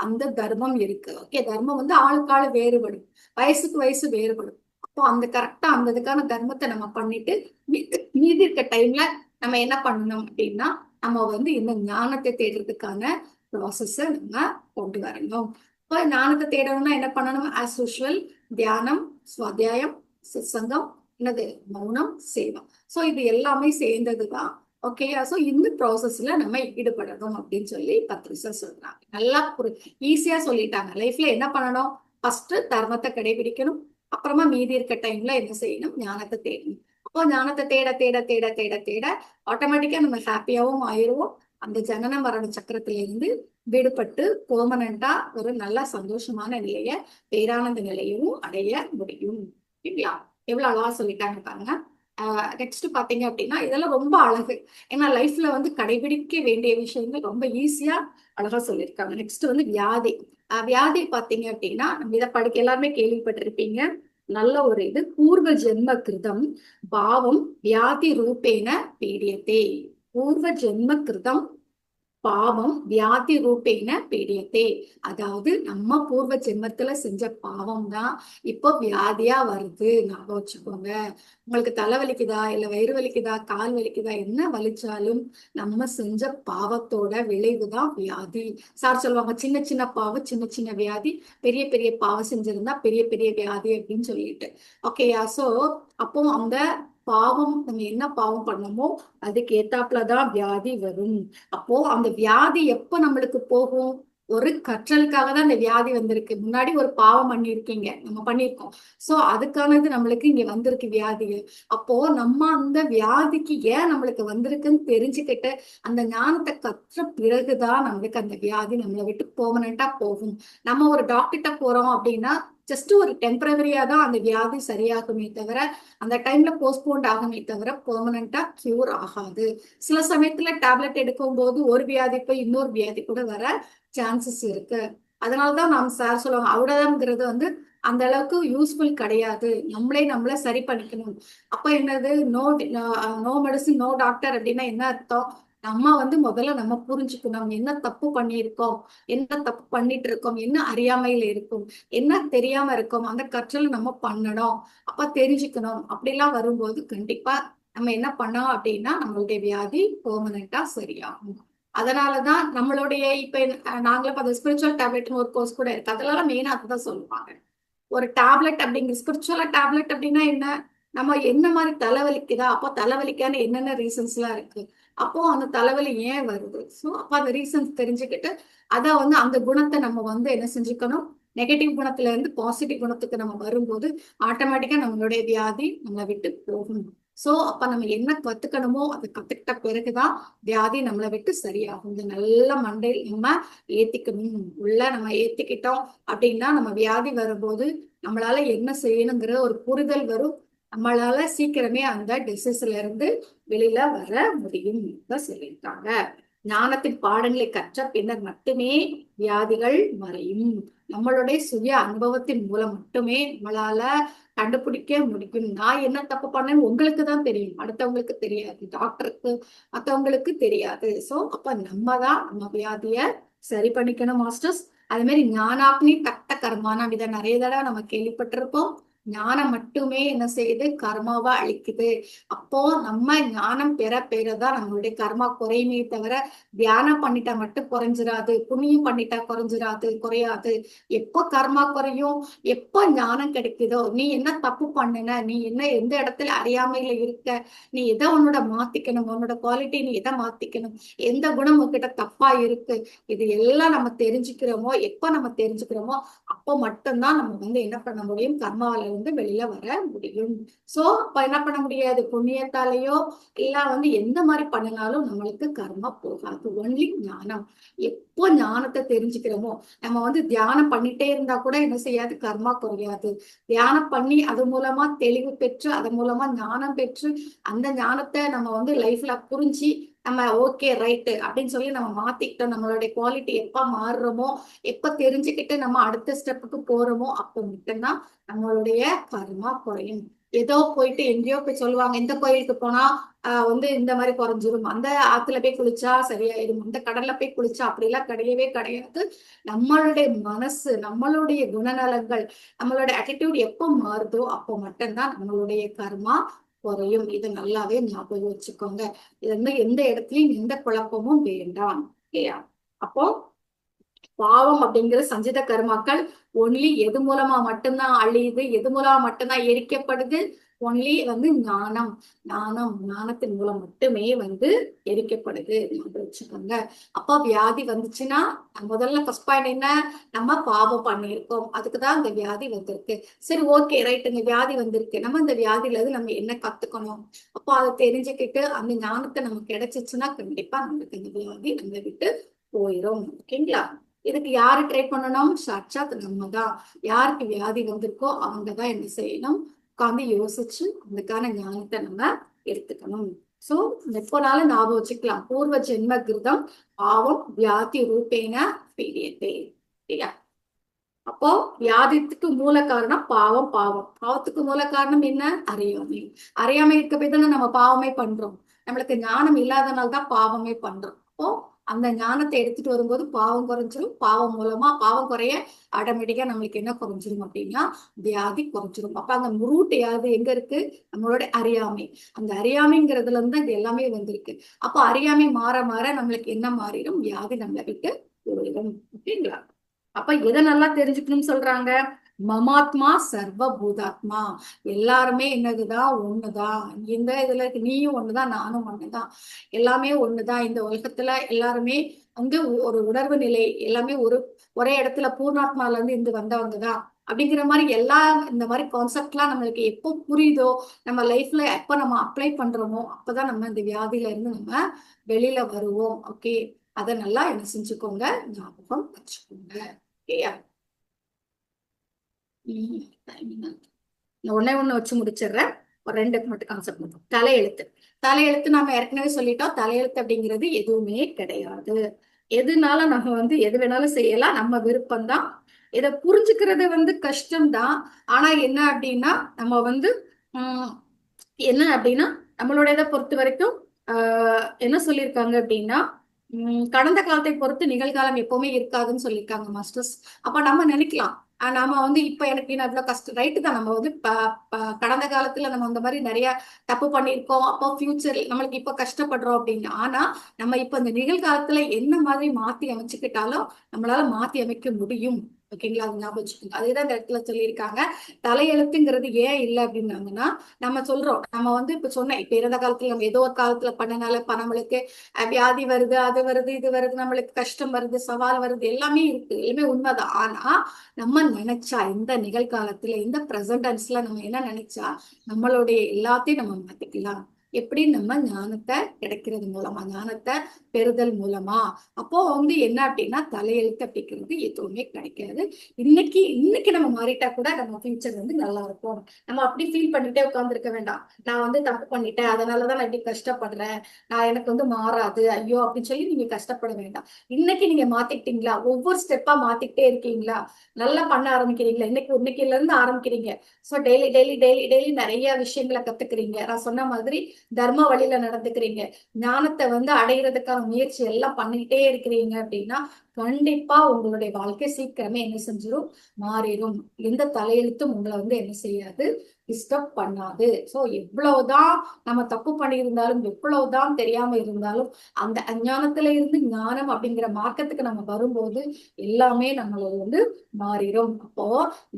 அந்த தர்மம் இருக்கு. ஓகே, தர்மம் வந்து ஆளுக்கு ஆளு வேறுபடும், வயசுக்கு வயசு வேறுபடும். அப்போ அந்த கரெக்டா அந்த இதுக்கான தர்மத்தை நம்ம பண்ணிட்டு மீதி இருக்க டைம்ல நம்ம என்ன பண்ணணும் அப்படின்னா, நம்ம வந்து இந்த ஞானத்தை தேடுறதுக்கான ப்ராசஸ நம்ம கொண்டு வரணும். இப்போ ஞானத்தை தேடணும்னா என்ன பண்ணணும், ஆஸ் யூஷுவல் தியானம், சுவாத்தியாயம், சத்சங்கம், என்னது மௌனம், சேவம். சோ இது எல்லாமே சேர்ந்ததுதான். ஓகேயா? சோ இந்த ப்ராசஸ்ல நம்ம ஈடுபடணும் அப்படின்னு சொல்லி பத்ரிசா சொல்றாங்க. நல்லா ஈஸியா சொல்லிட்டாங்க. லைஃப்ல என்ன பண்ணணும், ஃபர்ஸ்ட் தர்மத்தை கடைபிடிக்கணும். அப்புறமா மீதி இருக்க டைம்ல என்ன செய்யணும், ஞானத்தை தேடணும். அப்போ ஞானத்தை தேட தேட தேட தேட தேட ஆட்டோமேட்டிக்கா நம்ம ஹாப்பியாவும் ஆயிடுவோம். அந்த ஜனன மரண சக்கரத்துல இருந்து விடுபட்டு பெர்மனண்டா ஒரு நல்ல சந்தோஷமான நிலைய, பேரானந்த நிலையவும் அடைய முடியும். இல்லையா? எவ்வளவு அழகா சொல்லிட்டாங்க பாருங்க. நெக்ஸ்ட் பாத்தீங்க அப்படின்னா இதெல்லாம் ரொம்ப அழகு. ஏன்னா லைஃப்ல வந்து கடைபிடிக்க வேண்டிய விஷயங்கள் ரொம்ப ஈஸியா அழகா சொல்லியிருக்காங்க. நெக்ஸ்ட் வந்து வியாதி. வியாதி பாத்தீங்க அப்படின்னா நம்ம இதை எல்லாருமே கேள்விப்பட்டிருப்பீங்க. நல்ல ஒரு இது பூர்வ ஜென்ம கிருதம் பாவம் வியாதி ரூபேன பீடியத்தே. பூர்வ ஜென்ம கிருதம் பாவம் வியாதி ரூபேன பீடியத்தே. அதாவது நம்ம பூர்வ ஜென்மத்துல செஞ்ச பாவம் தான் இப்போ வியாதியா வருது. ஞாபகம் வச்சுக்கோங்க. உங்களுக்கு தலை வலிக்குதா, இல்ல வயிறு வலிக்குதா, கால் வலிக்குதா, என்ன வலிச்சாலும் நம்ம செஞ்ச பாவத்தோட விளைவுதான் வியாதி. சார் சொல்லுவாங்க சின்ன சின்ன பாவம் சின்ன சின்ன வியாதி, பெரிய பெரிய பாவம் செஞ்சிருந்தா பெரிய பெரிய வியாதி அப்படின்னு சொல்லிட்டு. ஓகேயா? சோ அப்போ அந்த பாவம் நம்ம என்ன பாவம் பண்ணமோ அதுக்கு ஏத்தாப்புலதான் வியாதி வரும். அப்போ அந்த வியாதி எப்ப நம்மளுக்கு போகும்? ஒரு கற்றலுக்காக தான் இந்த வியாதி வந்திருக்கு. முன்னாடி ஒரு பாவம் பண்ணியிருக்கீங்க, நம்ம பண்ணியிருக்கோம். சோ அதுக்கானது நம்மளுக்கு இங்க வந்திருக்கு வியாதிகள். அப்போ நம்ம அந்த வியாதிக்கு ஏன் நம்மளுக்கு வந்திருக்குன்னு தெரிஞ்சுக்கிட்டு அந்த ஞானத்தை கற்ற பிறகுதான் நம்மளுக்கு அந்த வியாதி நம்மளை விட்டு பெர்மனண்டா போகும். நம்ம ஒரு டாக்டர்கிட்ட போறோம் அப்படின்னா ஜஸ்ட் ஒரு டெம்பரவரியா தான் அந்த வியாதி சரியாகுமே தவிர அந்த டைம்ல போஸ்ட்போன் ஆகுமே தவிர பெர்மனண்டா கியூர் ஆகாது. சில சமயத்துல டேப்லெட் எடுக்கும் போது ஒரு வியாதி போய் இன்னொரு வியாதி கூட வர சான்சஸ் இருக்கு. அதனாலதான் நாம் சார் சொல்லுவாங்க அவ்வளவுங்கிறது வந்து அந்த அளவுக்கு யூஸ்ஃபுல் கிடையாது. நம்மள சரி பண்ணிக்கணும். அப்ப என்னது no no medicine no doctor அப்படின்னா என்ன அர்த்தம்? நம்ம வந்து முதல்ல நம்ம புரிஞ்சுக்கணும் என்ன தப்பு பண்ணியிருக்கோம், என்ன தப்பு பண்ணிட்டு இருக்கோம், என்ன அறியாமையில இருக்கும், என்ன தெரியாம இருக்கோம், அந்த கற்றல் நம்ம பண்ணணும். அப்ப தெரிஞ்சுக்கணும். அப்படிலாம் வரும்போது கண்டிப்பா நம்ம என்ன பண்ணோம் அப்படின்னா நம்மளுடைய வியாதி பெர்மனண்டா சரியாகும். அதனாலதான் நம்மளுடைய இப்ப நாங்களும் இப்ப ஸ்பிரிச்சுவல் டேப்லெட்னு ஒரு கோர்ஸ் கூட இருக்கு. அதெல்லாம் மெயினா அதுதான் சொல்லுவாங்க. ஒரு டேப்லெட் அப்படிங்கிற ஸ்பிரிச்சுவலா டேப்லெட் அப்படின்னா என்ன? நம்ம என்ன மாதிரி தலைவலிக்குதா, அப்போ தலைவலிக்கான என்னென்ன ரீசன்ஸ் எல்லாம் இருக்கு, அப்போ அந்த தலைவலி ஏன் வருது, ஸோ அப்போ அந்த ரீசன்ஸ் தெரிஞ்சுக்கிட்டு அதை வந்து அந்த குணத்தை நம்ம வந்து என்ன செஞ்சுக்கணும், நெகட்டிவ் குணத்துல இருந்து பாசிட்டிவ் குணத்துக்கு நம்ம வரும்போது ஆட்டோமேட்டிக்கா நம்மளுடைய வியாதி நம்மளை விட்டு போகும். சோ அப்ப நம்ம என்ன கத்துக்கணுமோ அதை கத்துக்கிட்ட பிறகுதான் வியாதி நம்மளை விட்டு சரியாகும். இந்த நல்ல மண்டையில் நம்ம ஏத்திக்கணும். உள்ள நம்ம ஏத்திக்கிட்டோம் அப்படின்னா நம்ம வியாதி வரும்போது நம்மளால என்ன செய்யணுங்கிற ஒரு புரிதல் வரும். நம்மளால சீக்கிரமே அந்த டிசீஸ்ல இருந்து வெளியில வர முடியும் சொல்லியிருக்காங்க. ஞானத்தின் பாடங்களை கற்ற பின்னர் மட்டுமே வியாதிகள் மறையும். நம்மளுடைய சுய அனுபவத்தின் மூலம் மட்டுமே நம்மளால கண்டுபிடிக்க முடியும். நான் என்ன தப்பு பண்ணேன்னு உங்களுக்கு தான் தெரியும், அடுத்தவங்களுக்கு தெரியாது, டாக்டருக்கு மத்தவங்களுக்கு தெரியாது. சோ அப்ப நம்ம தான் நம்ம வியாதிய சரி பண்ணிக்கணும் மாஸ்டர்ஸ். அது மாதிரி ஞானாக்னி தக்த கர்மானா இதை நிறைய தடவை நம்ம கேள்விப்பட்டிருப்போம். ஞானம் மட்டுமே என்ன செய்யுது, கர்மாவா அழிக்குது. அப்போ நம்ம ஞானம் பெற பெறதான் நம்மளுடைய கர்மா குறையுமே தவிர தியானம் பண்ணிட்டா மட்டும் குறைஞ்சிராது, புண்ணியம் பண்ணிட்டா குறையாது. எப்போ கர்மா குறையும், எப்போ ஞானம் கிடைக்குதோ, நீ என்ன தப்பு பண்ணுன, நீ என்ன எந்த இடத்துல அறியாமையில இருக்க, நீ எதை உன்னோட மாத்திக்கணும், உன்னோட குவாலிட்டி நீ எதை மாத்திக்கணும், எந்த குணம் உங்ககிட்ட தப்பா இருக்கு, இது எல்லாம் நம்ம தெரிஞ்சுக்கிறோமோ, எப்ப நம்ம தெரிஞ்சுக்கிறோமோ அப்போ மட்டும்தான் நம்ம வந்து என்ன பண்ண முடியும், கர்மாவில இருந்து வெளியில வர முடியும். சோ அப்ப என்ன பண்ண முடியாது, புண்ணியத்தாலேயோ இல்ல வந்து எந்த மாதிரி பண்ணினாலும் நம்மளுக்கு கர்மா போகாது. ஒன்லி ஞானம். எப்போ ஞானத்தை தெரிஞ்சுக்கிறோமோ, நம்ம வந்து தியானம் பண்ணிட்டே இருந்தா கூட என்ன செய்யாது, கர்மா குறையாது. தியானம் பண்ணி அது மூலமா தெளிவு பெற்று அது மூலமா ஞானம் பெற்று அந்த ஞானத்தை நம்ம வந்து லைஃப்ல புரிஞ்சு நம்ம ஓகே ரைட்டு அப்படின்னு சொல்லி நம்ம மாத்திக்கிட்டோம். நம்மளுடைய குவாலிட்டி எப்ப மாறுறோமோ, எப்ப தெரிஞ்சுக்கிட்டு நம்ம அடுத்த ஸ்டெப்புக்கு போறோமோ அப்போ மட்டும்தான் நம்மளுடைய கர்மா குறையும். ஏதோ போயிட்டு எங்கேயோ போய் சொல்லுவாங்க இந்த கோயிலுக்கு போனா வந்து இந்த மாதிரி குறைஞ்சிரும், அந்த ஆத்துல போய் குளிச்சா சரியாயிடும், அந்த கடல்ல போய் குளிச்சா அப்படிலாம் கிடையவே கிடையாது. நம்மளுடைய மனசு, நம்மளுடைய குணநலங்கள், நம்மளோட attitude எப்போ மாறுதோ அப்போ மட்டும்தான் நம்மளுடைய கர்மா குறையும். இதை நல்லாவே ஞாபகம் வச்சுக்கோங்க. இது வந்து எந்த இடத்துலயும் எந்த குழப்பமும் வேண்டாம். ஓகேயா? அப்போ பாவம் அப்படிங்கிற சஞ்சித கர்மாக்கள் ஒன்லி எது மூலமா மட்டும்தான் அழியுது, எது மூலமா மட்டும்தான் எரிக்கப்படுது, ஒன்லி வந்து ஞானத்தின் மூலம் மட்டுமே வந்து எரிக்கப்படுது. ஞாபகம் வச்சுக்கோங்க. அப்போ வியாதி வந்துச்சுன்னா முதல்ல ஃபர்ஸ்ட் பாயிண்ட் என்ன, நம்ம பாவம் பண்ணியிருக்கோம், அதுக்குதான் இந்த வியாதி வந்திருக்கு. சரி ஓகே ரைட், இந்த வியாதி வந்திருக்கு, நம்ம இந்த வியாதியில இருந்து நம்ம என்ன கத்துக்கணும், அப்போ அதை தெரிஞ்சுக்கிட்டு அந்த ஞானத்தை நமக்கு கிடைச்சிச்சுன்னா கண்டிப்பா நமக்கு இந்த வியாதி நம்ம விட்டு போயிரும். ஓகேங்களா? இதுக்கு யாரு ட்ரை பண்ணணும், சாட்சாத் நம்ம தான். யாருக்கு வியாதி வந்திருக்கோ அவங்க தான் என்ன செய்யணும், உட்கார்ந்து யோசிச்சு அதுக்கான ஞானத்தை நம்ம எடுத்துக்கணும். சோ எப்போனாலும் ஞாபகம் வச்சுக்கலாம், பூர்வ ஜென்ம கிருதம் பாவம் வியாதி ரூபேன பீடியதே. இல்லையா? அப்போ வியாதித்துக்கு மூல காரணம் பாவம். பாவத்துக்கு மூல காரணம் என்ன? அறியாமை. அறியாமை இருக்க போய் தானே நம்ம பாவமே பண்றோம். நம்மளுக்கு ஞானம் இல்லாதனால தான் பாவமே பண்றோம். அப்போ அந்த ஞானத்தை எடுத்துட்டு வரும்போது பாவம் குறைஞ்சிரும். பாவம் மூலமா பாவம் குறைய ஆட்டோமேட்டிக்கா நம்மளுக்கு என்ன குறைஞ்சிரும் அப்படின்னா வியாதி குறைஞ்சிரும். அப்ப அங்க ரூட் யாது எங்க இருக்கு? நம்மளோட அறியாமை. அந்த அறியாமைங்கிறதுல இருந்து இது எல்லாமே வந்திருக்கு. அப்போ அறியாமை மாற மாற நம்மளுக்கு என்ன மாறிடும்? வியாதி நம்மளை விட்டு போயிடும். ஓகேங்களா? அப்ப எதை நல்லா தெரிஞ்சுக்கணும்னு சொல்றாங்க? மமாத்மா சர்வ பூதாத்மா. எல்லாருமே என்னதுதான்? ஒண்ணுதான். இந்த இதுல நீயும் ஒண்ணுதான், நானும் ஒண்ணுதான். எல்லாமே ஒண்ணுதான். இந்த உலகத்துல எல்லாருமே வந்து ஒரு உணர்வு நிலை எல்லாமே ஒரே இடத்துல பூர்ணாத்மால இருந்து இருந்து வந்தவங்கதான் அப்படிங்கிற மாதிரி இந்த மாதிரி கான்செப்ட் எல்லாம் நம்மளுக்கு எப்போ புரியுதோ, நம்ம லைஃப்ல எப்ப நம்ம அப்ளை பண்றோமோ அப்பதான் நம்ம இந்த வியாதியில இருந்து நம்ம வெளியில வருவோம். ஓகே, அதை நல்லா என்ன செஞ்சுக்கோங்க, ஞாபகம் வச்சுக்கோங்க. ஓகேயா? ஒன்னே ஒண்ணு வச்சு முடிச்சிடுறேன். ஒரு ரெண்டு மட்டும் கான்செப்ட் மட்டும். தலையெழுத்து. தலையெழுத்து நம்ம ஏற்கனவே சொல்லிட்டோம். தலையெழுத்து அப்படிங்கிறது எதுவுமே கிடையாது. எதுனால நம்ம வந்து எது வேணாலும் செய்யலாம், நம்ம விருப்பம்தான். இதை புரிஞ்சுக்கிறது வந்து கஷ்டம்தான். ஆனா என்ன அப்படின்னா நம்ம வந்து உம் என்ன அப்படின்னா நம்மளோட இதை பொறுத்த வரைக்கும் என்ன சொல்லியிருக்காங்க அப்படின்னா கடந்த காலத்தை பொறுத்து நிகழ்காலம் எப்பவுமே இருக்காதுன்னு சொல்லியிருக்காங்க மாஸ்டர்ஸ். அப்ப நம்ம நினைக்கலாம், நாம வந்து இப்ப எனக்கு அவ்வளவு கஷ்டம், ரைட்டு தான். நம்ம வந்து கடந்த காலத்துல நம்ம அந்த மாதிரி நிறைய தப்பு பண்ணியிருக்கோம், அப்போ ஃபியூச்சர் நம்மளுக்கு இப்ப கஷ்டப்படுறோம் அப்படின்னு. ஆனா நம்ம இப்ப இந்த நிகழ்காலத்துல என்ன மாதிரி மாத்தி அமைச்சுக்கிட்டாலும் நம்மளால மாத்தி அமைக்க முடியும். ஓகேங்களா? அது ஞாபகம் வச்சுக்கோங்க. அதேதான் இந்த இடத்துல சொல்லியிருக்காங்க. தலையெழுத்துங்கிறது ஏன் இல்லை அப்படின்னாங்கன்னா, நம்ம சொல்றோம், நம்ம வந்து இப்ப சொன்னேன், இப்ப இறந்த காலத்துல நம்ம ஏதோ ஒரு காலத்துல பண்ணனால நம்மளுக்கு வியாதி வருது, அது வருது, இது வருது, நம்மளுக்கு கஷ்டம் வருது, சவால் வருது, எல்லாமே இருக்கு, எல்லாமே உண்மைதான். ஆனா நம்ம நினைச்சா இந்த நிகழ்காலத்துல இந்த பிரசன்டென்ஸ்ல நம்ம என்ன நினைச்சா நம்மளுடைய எல்லாத்தையும் நம்ம மாத்திக்கலாம். எப்படி? நம்ம ஞானத்தை கிடைக்கிறது மூலமா, ஞானத்தை பெறுதல் மூலமா. அப்போ வந்து என்ன அப்படின்னா தலையெழுத்து அப்படிங்கிறது எதுவுமே கிடைக்காது. இன்னைக்கு இன்னைக்கு நம்ம மாறிட்டா கூட நம்ம ஃபியூச்சர் வந்து நல்லா இருக்கும். நம்ம அப்படி ஃபீல் பண்ணிட்டே உட்கார்ந்துருக்க வேண்டாம், நான் வந்து தப்பு பண்ணிட்டேன் அதனாலதான் நான் இப்படி கஷ்டப்படுறேன், நான் எனக்கு வந்து மாறாது ஐயோ அப்படின்னு சொல்லி நீங்க கஷ்டப்பட வேண்டாம். இன்னைக்கு நீங்க மாத்திக்கிட்டீங்களா? ஒவ்வொரு ஸ்டெப்பா மாத்திக்கிட்டே இருக்கீங்களா? நல்லா பண்ண ஆரம்பிக்கிறீங்களா? இன்னைக்குல இருந்து ஆரம்பிக்கிறீங்க. So daily daily daily daily நிறைய விஷயங்களை கத்துக்கிறீங்க. நான் சொன்ன மாதிரி தர்ம வழியில நடந்துக்கிறீங்க. ஞானத்தை வந்து அடையிறதுக்கான முயற்சி எல்லாம் பண்ணிக்கிட்டே இருக்கிறீங்க அப்படின்னா கண்டிப்பா உங்களுடைய வாழ்க்கை சீக்கிரமே என்ன செஞ்சிடும்? மாறிடும். எந்த தலையெழுத்தும் உங்களை வந்து என்ன செய்யாது? டிஸ்டர்ப் பண்ணாது. சோ எவ்வளவுதான் நம்ம தப்பு பண்ணியிருந்தாலும், எவ்வளவுதான் தெரியாம இருந்தாலும், அந்த அஞ்ஞானத்துல இருந்து ஞானம் அப்படிங்கிற மார்க்கத்துக்கு நம்ம வரும்போது எல்லாமே நம்மள வந்து மாறிடும். அப்போ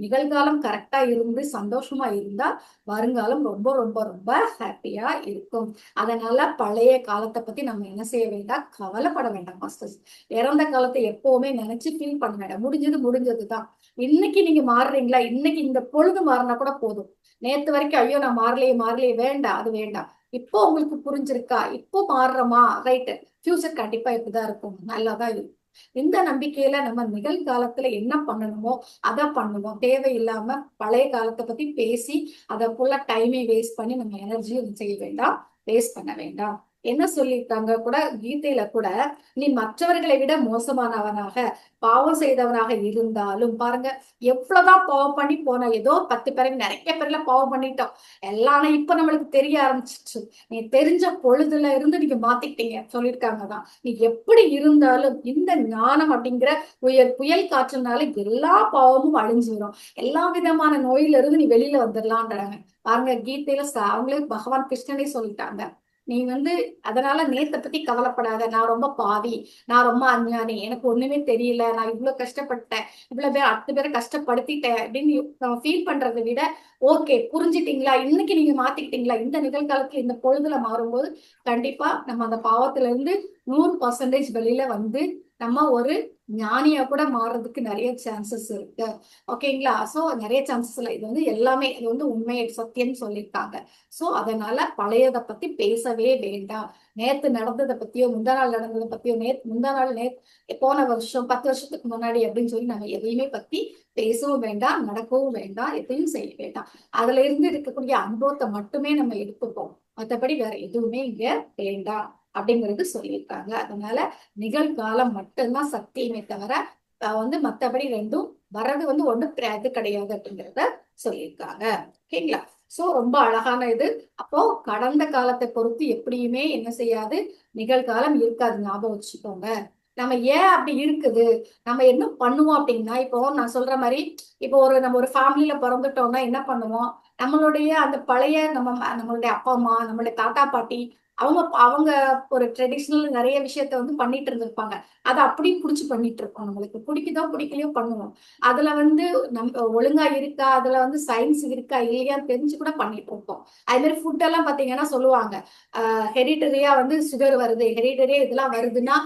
நிகழ்காலம் கரெக்டா இருந்து சந்தோஷமா இருந்தா வருங்காலம் ரொம்ப ரொம்ப ரொம்ப ஹாப்பியா இருக்கும். அதனால பழைய காலத்தை பத்தி நம்ம என்ன செய்ய வேண்டாம்? கவலைப்பட வேண்டாம் மாஸ்டர்ஸ். இறந்த காலத்தை எப்பவுமே நினைச்சு ஃபீல் பண்ண வேண்டாம். முடிஞ்சது முடிஞ்சதுதான். இன்னைக்கு நீங்க மாறுறீங்களா? இன்னைக்கு இந்த பொழுது மாறினா கூட போதும். நேத்து வரைக்கும் ஐயோ நான் மாறலையே மாறலையே, வேண்டாம், அது வேண்டாம். இப்போ உங்களுக்கு புரிஞ்சிருக்கா? இப்போ மாறுறோமா? ரைட்டு. ஃபியூச்சர் கண்டிப்பா இப்படிதான் இருக்கும், நல்லாதான் இருக்கும். இந்த நம்பிக்கையில நம்ம நிகழ்காலத்துல என்ன பண்ணணுமோ அதை பண்ணுவோம். தேவையில்லாம பழைய காலத்தை பத்தி பேசி அதை ஃபுல்லா டைமை வேஸ்ட் பண்ணி நம்ம எனர்ஜியும் செய்ய வேண்டாம், வேஸ்ட் பண்ண வேண்டாம். என்ன சொல்லியிருக்காங்க கூட கீதையில கூட, நீ மற்றவர்களை விட மோசமானவனாக பாவம் செய்தவனாக இருந்தாலும், பாருங்க எவ்வளவுதான் பாவம் பண்ணி போனா, ஏதோ 10 பேருக்கு நிறைய பேர்ல பாவம் பண்ணிட்டோம் எல்லாம். இப்ப நம்மளுக்கு தெரிய ஆரம்பிச்சிச்சு. நீ தெரிஞ்ச பொழுதுல இருந்து நீங்க மாத்திக்கிட்டீங்க சொல்லியிருக்காங்கதான். நீ எப்படி இருந்தாலும் இந்த ஞானம் அப்படிங்கிற புயல் காற்றுனால எல்லா பாவமும் அழிஞ்சு வரும். எல்லா விதமான நோயில இருந்து நீ வெளியில வந்துடலான்றாங்க. பாருங்க கீதையில அவங்களே பகவான் கிருஷ்ணனே சொல்லிட்டாங்க, நீ வந்து அதனால நேத்தை பத்தி கவலைப்படாத, நான் ரொம்ப பாவி, நான் ரொம்ப அஞ்ஞானி, எனக்கு ஒண்ணுமே தெரியல, நான் இவ்வளவு கஷ்டப்பட்டேன், இவ்வளவு பேர் 10 பேரை கஷ்டப்படுத்திட்டேன் அப்படின்னு நம்ம ஃபீல் பண்றதை விட, ஓகே புரிஞ்சுட்டீங்களா? இன்னைக்கு நீங்க மாத்திக்கிட்டீங்களா? இந்த நிகழ்காலத்துல இந்த பொழுதுல மாறும்போது கண்டிப்பா நம்ம அந்த பாவத்துல இருந்து 100% வெளியில வந்து நம்ம ஒரு ஞானியா கூட மாறுறதுக்கு நிறைய சான்சஸ் இருக்கு. ஓகேங்களா? சோ நிறைய சான்சஸ் இல்லை, இது வந்து எல்லாமே இது வந்து உண்மை சத்தியம் சொல்லியிருக்காங்க. சோ அதனால பழையதை பத்தி பேசவே வேண்டாம். நேத்து நடந்ததை பத்தியோ முந்தா நாள் நடந்ததை பத்தியோ முந்தா நாள் போன வருஷம் 10 வருஷத்துக்கு முன்னாடி அப்படின்னு சொல்லி நம்ம எதையுமே பத்தி பேசவும் வேண்டாம், நடக்கவும் வேண்டாம், எதையும் செய்ய வேண்டாம். அதுல இருந்து இருக்கக்கூடிய அனுபவத்தை மட்டுமே நம்ம எடுத்துப்போம். மற்றபடி வேற எதுவுமே இங்க வேண்டாம் அப்படிங்கிறது சொல்லியிருக்காங்க. அதனால நிகழ்காலம் மட்டும்தான் சத்தியமே தவிர மத்தபடி ரெண்டும் வர்றது ஒண்ணு இது கிடையாது அப்படிங்கிறத சொல்லியிருக்காங்க. ஓகேங்களா? சோ ரொம்ப அழகான இது. அப்போ கடந்த காலத்தை பொறுத்து எப்படியுமே என்ன செய்யாது, நிகழ்காலம் இருக்காது. ஞாபகம் வச்சுக்கோங்க. நம்ம ஏன் அப்படி இருக்குது, நம்ம என்ன பண்ணுவோம் அப்படின்னா, இப்போ நான் சொல்ற மாதிரி, இப்போ நம்ம ஒரு ஃபேமிலியில பிறந்துட்டோம்னா என்ன பண்ணுவோம், நம்மளுடைய அந்த பழைய நம்மளுடைய அப்பா அம்மா, நம்மளுடைய தாத்தா பாட்டி, அவங்க அவங்க ஒரு ட்ரெடிஷ்னல் நிறைய விஷயத்த பண்ணிட்டு இருந்திருப்பாங்க. அதை அப்படியே புடிச்சு பண்ணிட்டு இருப்போம். நம்மளுக்கு பிடிக்குதோ பிடிக்கலையோ பண்ணுவோம். அதுல நம்ம ஒழுங்கா இருக்கா, அதுல சயின்ஸ் இருக்கா இல்லையான்னு தெரிஞ்சு கூட பண்ணிட்டு இருப்போம். அது மாதிரி ஃபுட் எல்லாம் பாத்தீங்கன்னா சொல்லுவாங்க, ஹெரிட்டரியா சுகர் வருது, ஹெரிட்டரியா இதெல்லாம் வருதுன்னா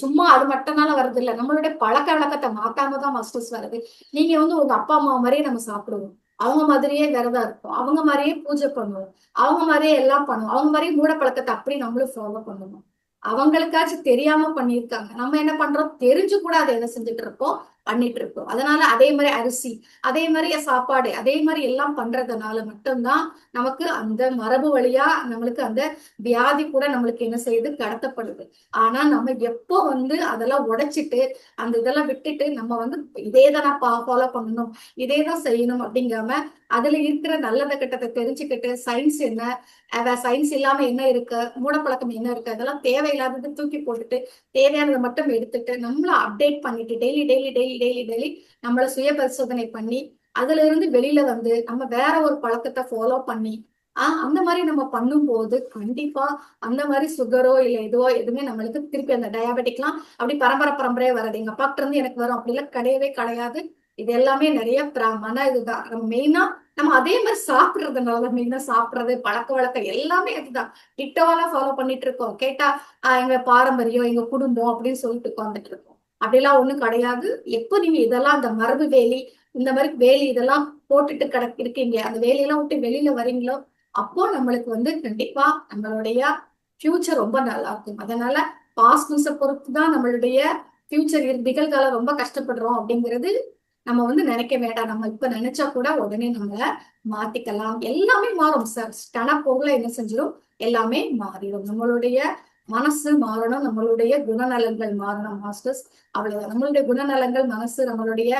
சும்மா அது மட்டும்னால வருது இல்ல, நம்மளுடைய பழக்க வழக்கத்தை மாத்தாம தான் மாஸ்டர்ஸ் வருது. நீங்க உங்க அப்பா அம்மா மாதிரியே நம்ம சாப்பிடுவோம், அவங்க மாதிரியே விரதம் இருப்போம், அவங்க மாதிரியே பூஜை பண்ணுவோம், அவங்க மாதிரியே எல்லாம் பண்ணுவோம், அவங்க மாதிரியே மூட பழக்கத்தை அப்படி நம்மளும் ஃபாலோ பண்ணுவோம். அவங்களுக்காச்சும் தெரியாம பண்ணியிருக்காங்க, நம்ம என்ன பண்றோம், தெரிஞ்சு கூட அதை என்ன செஞ்சுட்டு இருப்போம், பண்ணிட்டு இருப்போம். அதனால அதே மாதிரி அரிசி, அதே மாதிரி சாப்பாடு, அதே மாதிரி எல்லாம் பண்றதுனால மட்டும்தான் நமக்கு அந்த மரபு வழியா நம்மளுக்கு அந்த வியாதி கூட நம்மளுக்கு என்ன செய்யுது, கடத்தப்படுது. ஆனா நம்ம எப்போ அதெல்லாம் உடைச்சிட்டு அந்த இதெல்லாம் விட்டுட்டு நம்ம இதே தான் நான் ஃபாலோ பண்ணணும், இதே தான் செய்யணும் அப்படிங்காம அதுல இருக்கிற நல்லத கெட்டதை தெரிஞ்சுக்கிட்டு சயின்ஸ் என்ன, சயின்ஸ் இல்லாம என்ன இருக்கு, மூடப்பழக்கம் என்ன இருக்கு, அதெல்லாம் தேவையில்லாதது தூக்கி போட்டுட்டு தேவையானதை மட்டும் எடுத்துட்டு நம்மள அப்டேட் பண்ணிட்டு daily daily daily daily daily நம்மள சுய பரிசோதனை பண்ணி அதுல இருந்து வெளியில நம்ம வேற ஒரு பழக்கத்தை ஃபாலோ பண்ணி அந்த மாதிரி நம்ம பண்ணும்போது கண்டிப்பா அந்த மாதிரி சுகரோ இல்ல எதுவோ எதுவுமே நம்மளுக்கு திருப்பி அந்த டயாபெட்டிக்லாம் அப்படி பரம்பரை பரம்பரையா வராது. எங்க அப்பாக்கிட்ட இருந்து எனக்கு வரும் அப்படிலாம் கிடையவே கிடையாது. இது எல்லாமே நிறைய மன இதுதான். நம்ம மெயினா நம்ம அதே மாதிரி சாப்பிடுறதுனால மெயினா சாப்பிடுறது பழக்க வழக்கம் எல்லாமே அதுதான் டிட்டோவெல்லாம் ஃபாலோ பண்ணிட்டு இருக்கோம். கேட்டா எங்க பாரம்பரியம், எங்க குடும்பம் அப்படின்னு சொல்லிட்டு உட்கார்ந்துட்டு இருக்கோம். அப்படிலாம் ஒண்ணும் கிடையாது. எப்போ நீங்க இதெல்லாம் அந்த மரபு வேலி, இந்த மாதிரி வேலி இதெல்லாம் போட்டுட்டு இருக்கீங்க, அந்த வேலையெல்லாம் விட்டு வெளியில வரீங்களோ, அப்போ நம்மளுக்கு கண்டிப்பா நம்மளுடைய ஃபியூச்சர் ரொம்ப நல்லா இருக்கும். அதனால பாஸ்ட் நியூஸை பொறுத்து தான் நம்மளுடைய ஃபியூச்சர் நிகழ்காலம் ரொம்ப கஷ்டப்படுறோம் அப்படிங்கிறது நம்ம நினைக்க வேண்டாம். நம்ம இப்ப நினைச்சா கூட உடனே நம்மள மாத்திக்கலாம். எல்லாமே மாறும் சார். போகல என்ன செஞ்சிடும், எல்லாமே மாறிடும். நம்மளுடைய மனசு மாறணும், நம்மளுடைய குணநலன்கள் மாறணும் மாஸ்டர்ஸ். அவ்வளவுதான். நம்மளுடைய குணநலன்கள், மனசு, நம்மளுடைய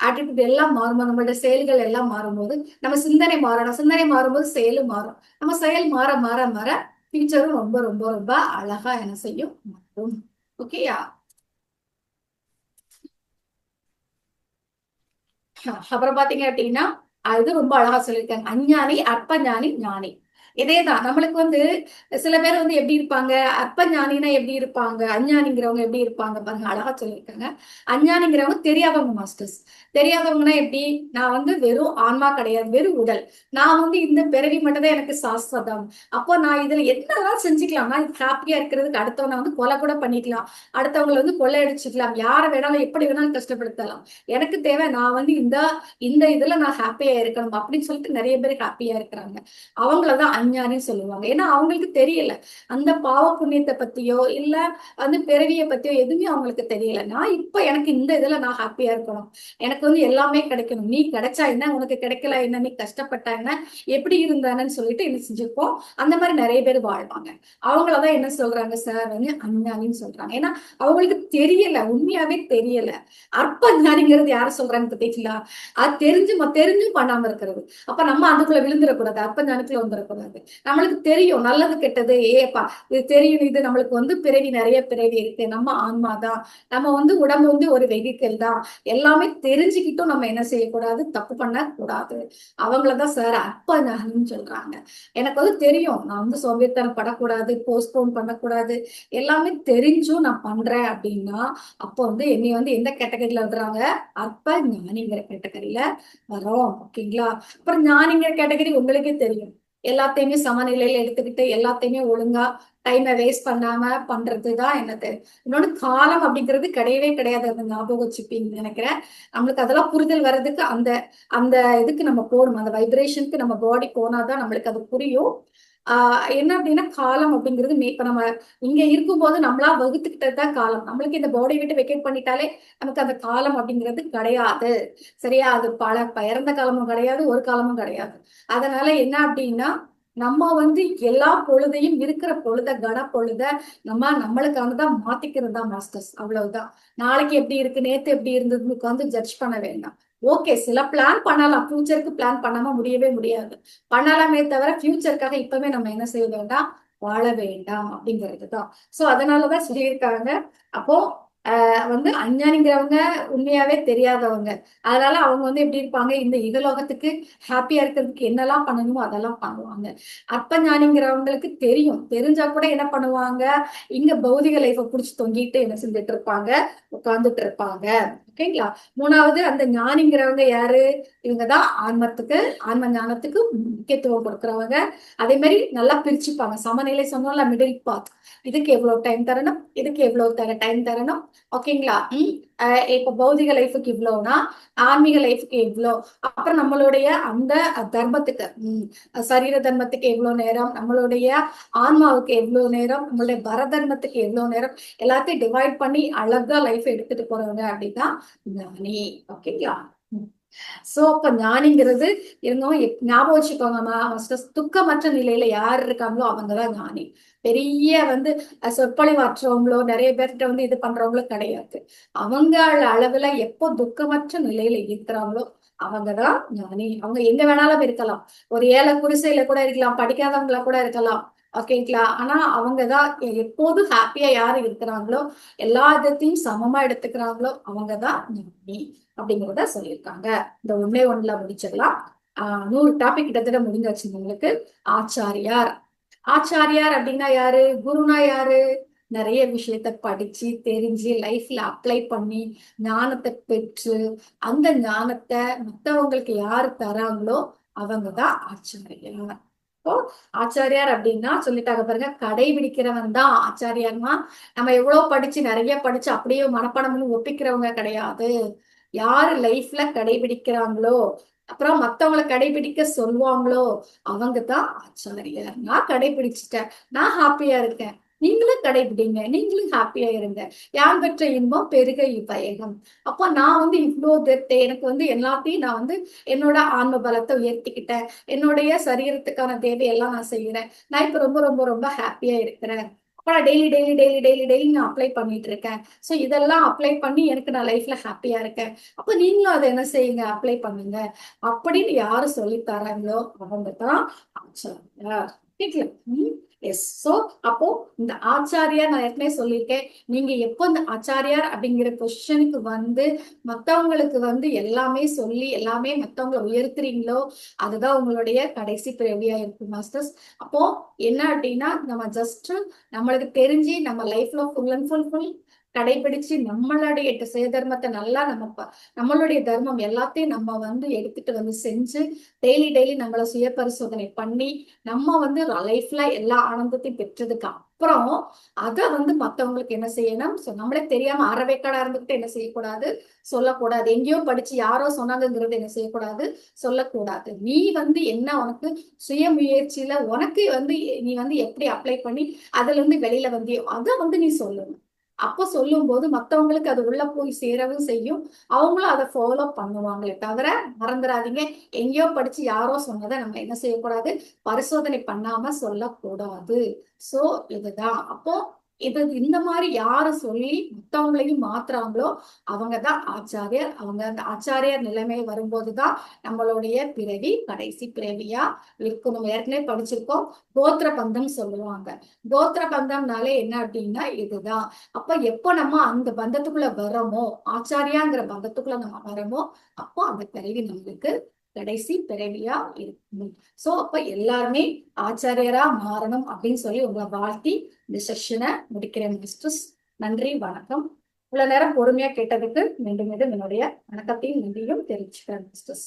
ஆட்டிடியூட் எல்லாம் மாறும்போது, நம்மளுடைய செயல்கள் எல்லாம் மாறும்போது நம்ம சிந்தனை மாறணும். சிந்தனை மாறும்போது செயலும் மாறும். நம்ம செயல் மாற மாற மாற ஃபியூச்சரும் ரொம்ப ரொம்ப ரொம்ப அழகா என்ன செய்யும், மாறும். ஓகேயா? அப்புறம் பாத்தீங்க அப்படின்னா இது ரொம்ப அழகா சொல்லியிருக்காங்க. அஞ்ஞானி, அற்ப ஞானி, ஞானி. இதேதான் நம்மளுக்கு சில பேர் எப்படி இருப்பாங்க, அற்ப ஞானினா எப்படி இருப்பாங்க, அஞ்ஞானிங்கிறவங்க எப்படி இருப்பாங்க பாருங்க, அழகா சொல்லியிருக்காங்க. அஞ்ஞானிங்கிறவங்க தெரியாதவங்க மாஸ்டர்ஸ். தெரியாதவங்கன்னா எப்படி, நான் வெறும் ஆன்மா கிடையாது, வெறும் உடல். நான் இந்த பிறவி மட்டும் தான் எனக்கு சாஸ்வதம். அப்போ நான் இதுல என்னதான் செஞ்சுக்கலாம், நான் ஹாப்பியா இருக்கிறதுக்கு அடுத்தவனை கொலை கூட பண்ணிக்கலாம், அடுத்தவங்களை கொள்ளை அடிச்சுக்கலாம், யாரை வேணாலும் எப்படி வேணாலும் கஷ்டப்படுத்தலாம். எனக்கு தேவை நான் இந்த இந்த இதுல நான் ஹாப்பியா இருக்கணும் அப்படின்னு சொல்லிட்டு நிறைய பேர் ஹாப்பியா இருக்கிறாங்க. அவங்களதான் அஞ்ஞானின்னு சொல்லுவாங்க. ஏன்னா அவங்களுக்கு தெரியல அந்த பாவ புண்ணியத்தை பத்தியோ இல்ல பிறவியை பத்தியோ எதுவுமே அவங்களுக்கு தெரியல. நான் இப்ப எனக்கு இந்த இதுல நான் ஹாப்பியா இருக்கணும், எனக்கு எல்லாமே கிடைக்கணும், நீ கிடைச்சா என்ன, உனக்கு கிடைக்கல என்ன, நீ கஷ்டப்பட்டா என்ன, எப்படி இருந்தானன்னு சொல்லிட்டு என்ன செஞ்சிருப்போம். அந்த மாதிரி நிறைய பேர் வாழ்வாங்க. அவங்களதான் என்ன சொல்றாங்க சார், அஞ்ஞானின்னு சொல்றாங்க. ஏன்னா அவங்களுக்கு தெரியல, உண்மையாவே தெரியல. அற்ப ஞானிங்கிறது யார சொல்றாங்க பார்த்தீங்களா, அது தெரிஞ்சும் பண்ணாம இருக்கிறது. அப்ப நம்ம அதுக்குள்ள விழுந்துடக்கூடாது, அற்ப ஞானத்துக்குள்ள வந்துடக்கூடாது. நம்மளுக்கு தெரியும் நல்லது கெட்டது, ஏப்பா இது தெரியும், இது நம்மளுக்கு பிறவி நிறைய பிறவி இருக்கு, நம்ம ஆன்மா தான், நம்ம உடம்பு ஒரு வெஹிக்கிள் தான், எல்லாமே தெரிஞ்சுக்கிட்டும் நம்ம என்ன செய்யக்கூடாது, தப்பு பண்ண கூடாது. அவங்களதான் சார் அற்ப ஞானின்னு சொல்றாங்க. எனக்கு தெரியும் நான் சோம்பேறித்தனம் படக்கூடாது, போஸ்ட்போன் பண்ணக்கூடாது, எல்லாமே தெரிஞ்சும் நான் பண்றேன் அப்படின்னா அப்போ என்னை எந்த கேட்டகரியில விடுறாங்க, அற்ப ஞானிங்கிற கேட்டகரியில வரோம். ஓகேங்களா? அப்புறம் ஞானிங்கிற கேட்டகரி உங்களுக்கே தெரியும், எல்லாத்தையுமே சமநிலையில எடுத்துக்கிட்டு எல்லாத்தையுமே ஒழுங்கா டைமை வேஸ்ட் பண்ணாம பண்றதுதான் என்னது. இன்னொன்னு காலம் அப்படிங்கிறது கிடையவே கிடையாது, அந்த ஞாபகம் வச்சுப்பீங்கன்னு நினைக்கிறேன். நம்மளுக்கு அதெல்லாம் புரிதல் வர்றதுக்கு அந்த அந்த இதுக்கு நம்ம போகணும், அந்த வைப்ரேஷனுக்கு நம்ம பாடி போனாதான் நம்மளுக்கு அது புரியும். என்ன அப்படின்னா காலம் அப்படிங்கிறது இப்ப நம்ம இங்க இருக்கும்போது நம்மளா வகுத்துக்கிட்டதுதான் காலம். நம்மளுக்கு இந்த பாடி விட்டு வெக்கேட் பண்ணிட்டாலே நமக்கு அந்த காலம் அப்படிங்கிறது கிடையாது. சரியா? அது இறந்த காலமும் கிடையாது, ஒரு காலமும் கிடையாது. அதனால என்ன அப்படின்னா நம்ம வந்து எல்லா பொழுதையும் இருக்கிற பொழுத கன பொழுத நம்மளுக்கானதான் மாத்திக்கிறது தான் மாஸ்டர்ஸ். அவ்வளவுதான். நாளைக்கு எப்படி இருக்கு, நேத்து எப்படி இருந்ததுன்னு உட்காந்து ஜட்ஜ் பண்ண வேண்டாம். ஓகே, சில பிளான் பண்ணலாம், ஃபியூச்சருக்கு பிளான் பண்ணாம முடியவே முடியாது. பண்ணலாமே தவிர ஃபியூச்சருக்காக இப்பவே நம்ம என்ன செய்ய வேண்டாம், வாழ வேண்டாம் அப்படிங்கிறது தான். சோ அதனாலதான் சொல்லியிருக்காங்க. அப்போ வந்து அஞ்ஞானிங்கிறவங்க உண்மையாவே தெரியாதவங்க. அதனால அவங்க வந்து எப்படி இருப்பாங்க, இந்த இகலோகத்துக்கு ஹாப்பியா இருக்கிறதுக்கு என்னெல்லாம் பண்ணணுமோ அதெல்லாம் பண்ணுவாங்க. அற்ப ஞானிங்கிறவங்களுக்கு தெரியும், தெரிஞ்சா கூட என்ன பண்ணுவாங்க, இங்க பௌதிக லைஃப புடிச்சு தொங்கிட்டு என்ன செஞ்சுட்டு இருப்பாங்க, உட்கார்ந்துட்டு இருப்பாங்க. ஓகேங்களா? மூணாவது அந்த ஞானிங்கிறவங்க யாரு, இவங்கதான் ஆன்மத்துக்கு, ஆன்ம ஞானத்துக்கு முக்கியத்துவம் கொடுக்கறவங்க. அதே மாதிரி நல்லா பிரிச்சுப்பாங்க. சமநிலை சொன்னோம்ல, மிடில் பாத். இதுக்கு எவ்வளவு டைம் தரணும், இதுக்கு எவ்வளவு டைம் தரணும். ஓகேங்களா? இப்ப பௌதிக லைஃபுக்கு இவ்வளவுனா ஆன்மீக லைஃபுக்கு இவ்வளோ, அப்புறம் நம்மளுடைய அந்த தர்மத்துக்கு சரீர தர்மத்துக்கு எவ்வளவு நேரம், நம்மளுடைய ஆன்மாவுக்கு எவ்வளவு நேரம், நம்மளுடைய பரதர்மத்துக்கு எவ்வளவு நேரம், எல்லாத்தையும் டிவைட் பண்ணி அழகா லைஃப் எடுத்துட்டு போறவங்க அப்படின்னா ஞானி. ஓகேங்களா? சோ அப்ப ஞானிங்கிறது இருந்தோம் ஞாபகம் வச்சுக்கோங்கம்மா. துக்கமற்ற நிலையில யார் இருக்காங்களோ அவங்கதான் ஞானி. பெரிய வந்து சொற்பொழிவாற்றவங்களோ நிறைய பேர்கிட்ட வந்து இது பண்றவங்களோ கிடையாது. அவங்க அளவுல எப்போ துக்கமற்ற நிலையில இருக்கிறாங்களோ அவங்கதான் ஞானி. அவங்க எங்க வேணாலும் இருக்கலாம், ஒரு ஏழை குடிசையில கூட இருக்கலாம், படிக்காதவங்களா கூட இருக்கலாம். ஓகேங்களா? ஆனா அவங்கதான் எப்போதும் ஹாப்பியா யாரு இருக்கிறாங்களோ, எல்லா விதத்தையும் சமமா எடுத்துக்கிறாங்களோ அவங்கதான் ஞானி அப்படிங்கிறத சொல்லியிருக்காங்க. இந்த ஒன்னே ஒண்ணுல முடிச்சிடலாம். 100 டாபிக் கிட்டத்தட்ட முடிஞ்சாச்சு உங்களுக்கு. ஆச்சாரியார். ஆச்சாரியார் அப்படின்னா யாரு, குருனா யாரு, நிறைய விஷயத்த படிச்சு தெரிஞ்சு லைஃப்ல அப்ளை பண்ணி ஞானத்தை பெற்று அந்த ஞானத்தை மத்தவங்களுக்கு யாரு தராங்களோ அவங்கதான் ஆச்சாரியார். இப்போ ஆச்சாரியார் அப்படின்னா சொல்லிட்டாங்க பாருங்க, கடைபிடிக்கிறவன் தான் ஆச்சாரியார்னா. நம்ம எவ்வளவு படிச்சு நிறைய படிச்சு அப்படியே மனப்பாடம் ஒப்பிக்கிறவங்க கிடையாது. யாரு லைஃப்ல கடைபிடிக்கிறாங்களோ, அப்புறம் மத்தவங்களை கடைபிடிக்க சொல்லுவாங்களோ அவங்கதான் ஆச்சாரியர். நான் கடைபிடிச்சிட்டேன், நான் ஹாப்பியா இருக்கேன், நீங்களும் கடைபிடிங்க, நீங்களும் ஹாப்பியா இருங்க. யார் பெற்ற இன்பம் பெருக இவ்வயகம். அப்போ நான் வந்து இவ்வளோ எனக்கு வந்து எல்லாத்தையும் நான் வந்து என்னோட ஆன்ம பலத்தை உயர்த்திக்கிட்டேன், என்னுடைய சரீரத்துக்கான தேவையெல்லாம் நான் செய்யறேன், நான் இப்ப ரொம்ப ரொம்ப ரொம்ப ஹாப்பியா இருக்கிறேன். அப்ப daily daily daily daily daily நான் அப்ளை பண்ணிட்டு இருக்கேன். சோ இதெல்லாம் அப்ளை பண்ணி எனக்கு நான் லைஃப்ல ஹாப்பியா இருக்கேன். அப்ப நீங்களும் அதை என்ன செய்யுங்க, அப்ளை பண்ணுங்க அப்படின்னு யாரு சொல்லி தராங்களோ அவங்க தான் ஆச்சாரியார். எஸ். சோ அப்போ இந்த ஆச்சாரியார் நான் ஏற்கனவே சொல்லியிருக்கேன். நீங்க எப்போ இந்த ஆச்சாரியார் அப்படிங்கிற பொசிஷனுக்கு வந்து மத்தவங்களுக்கு வந்து எல்லாமே சொல்லி எல்லாமே மத்தவங்களை உயர்த்துறீங்களோ அதுதான் உங்களுடைய கடைசி பிறவியா இருக்கு மாஸ்டர்ஸ். அப்போ என்ன அப்படின்னா நம்ம ஜஸ்ட் நம்மளுக்கு தெரிஞ்சு நம்ம லைஃப்ல ஃபுல் அண்ட் ஃபுல் கடைபிடிச்சு நம்மளுடைய சுயதர்மத்தை நல்லா நம்மளுடைய தர்மம் எல்லாத்தையும் நம்ம வந்து எடுத்துட்டு வந்து செஞ்சு டெய்லி டெய்லி நம்மள சுய பரிசோதனை பண்ணி நம்ம வந்து லைஃப்ல எல்லா ஆனந்தத்தையும் பெற்றதுக்கு அப்புறம் அதை வந்து மத்தவங்களுக்கு என்ன செய்யணும், நம்மளே தெரியாம அறவேக்காடா இருந்துகிட்டு என்ன செய்யக்கூடாது, சொல்லக்கூடாது. எங்கேயோ படிச்சு யாரோ சொன்னாங்கிறது என்ன செய்யக்கூடாது, சொல்லக்கூடாது. நீ வந்து என்ன உனக்கு சுய முயற்சியில உனக்கு வந்து நீ வந்து எப்படி அப்ளை பண்ணி அதுல இருந்து வெளியில வந்தியோ அதை வந்து நீ சொல்லணும். அப்ப சொல்லும் போது மத்தவங்களுக்கு அது உள்ள போய் சேரவும் செய்யும், அவங்களும் அதை ஃபாலோ பண்ணுவாங்களே தவிர மறந்துடாதீங்க, எங்கேயோ படிச்சு யாரோ சொன்னதை நம்ம என்ன செய்யக்கூடாது, பரிசோதனை பண்ணாம சொல்லக்கூடாது. சோ இதுதான். அப்போ இது இந்த மாதிரி யாரு சொல்லி மத்தவங்களையும் மாத்துறாங்களோ அவங்கதான் ஆச்சாரியர். அவங்க அந்த ஆச்சாரியர் நிலைமை வரும்போதுதான் நம்மளுடைய பிறவி கடைசி பிறவியா இருக்கும். நம்ம ஏற்கனவே படிச்சிருக்கோம், கோத்திர பந்தம் சொல்லுவாங்க. கோத்திர பந்தம்னாலே என்ன அப்படின்னா இதுதான். அப்ப எப்ப நம்ம அந்த பந்தத்துக்குள்ள வரோமோ, ஆச்சாரியாங்கிற பந்தத்துக்குள்ள நம்ம வரோமோ அப்போ அந்த பிறவி நம்மளுக்கு கடைசி பிறவியா இருக்கும். சோ அப்ப எல்லாருமே ஆச்சாரியரா மாறணும் அப்படின்னு சொல்லி உங்களை வாழ்த்தி இந்த செஷனை முடிக்கிறேன் மிஸ்டர்ஸ். நன்றி, வணக்கம். இவ்வளவு நேரம் பொறுமையா கேட்டதுக்கு மீண்டும் மீண்டும் என்னுடைய வணக்கத்தையும் நன்றியும் தெரிவிச்சுக்கிறேன் மிஸ்டர்ஸ்.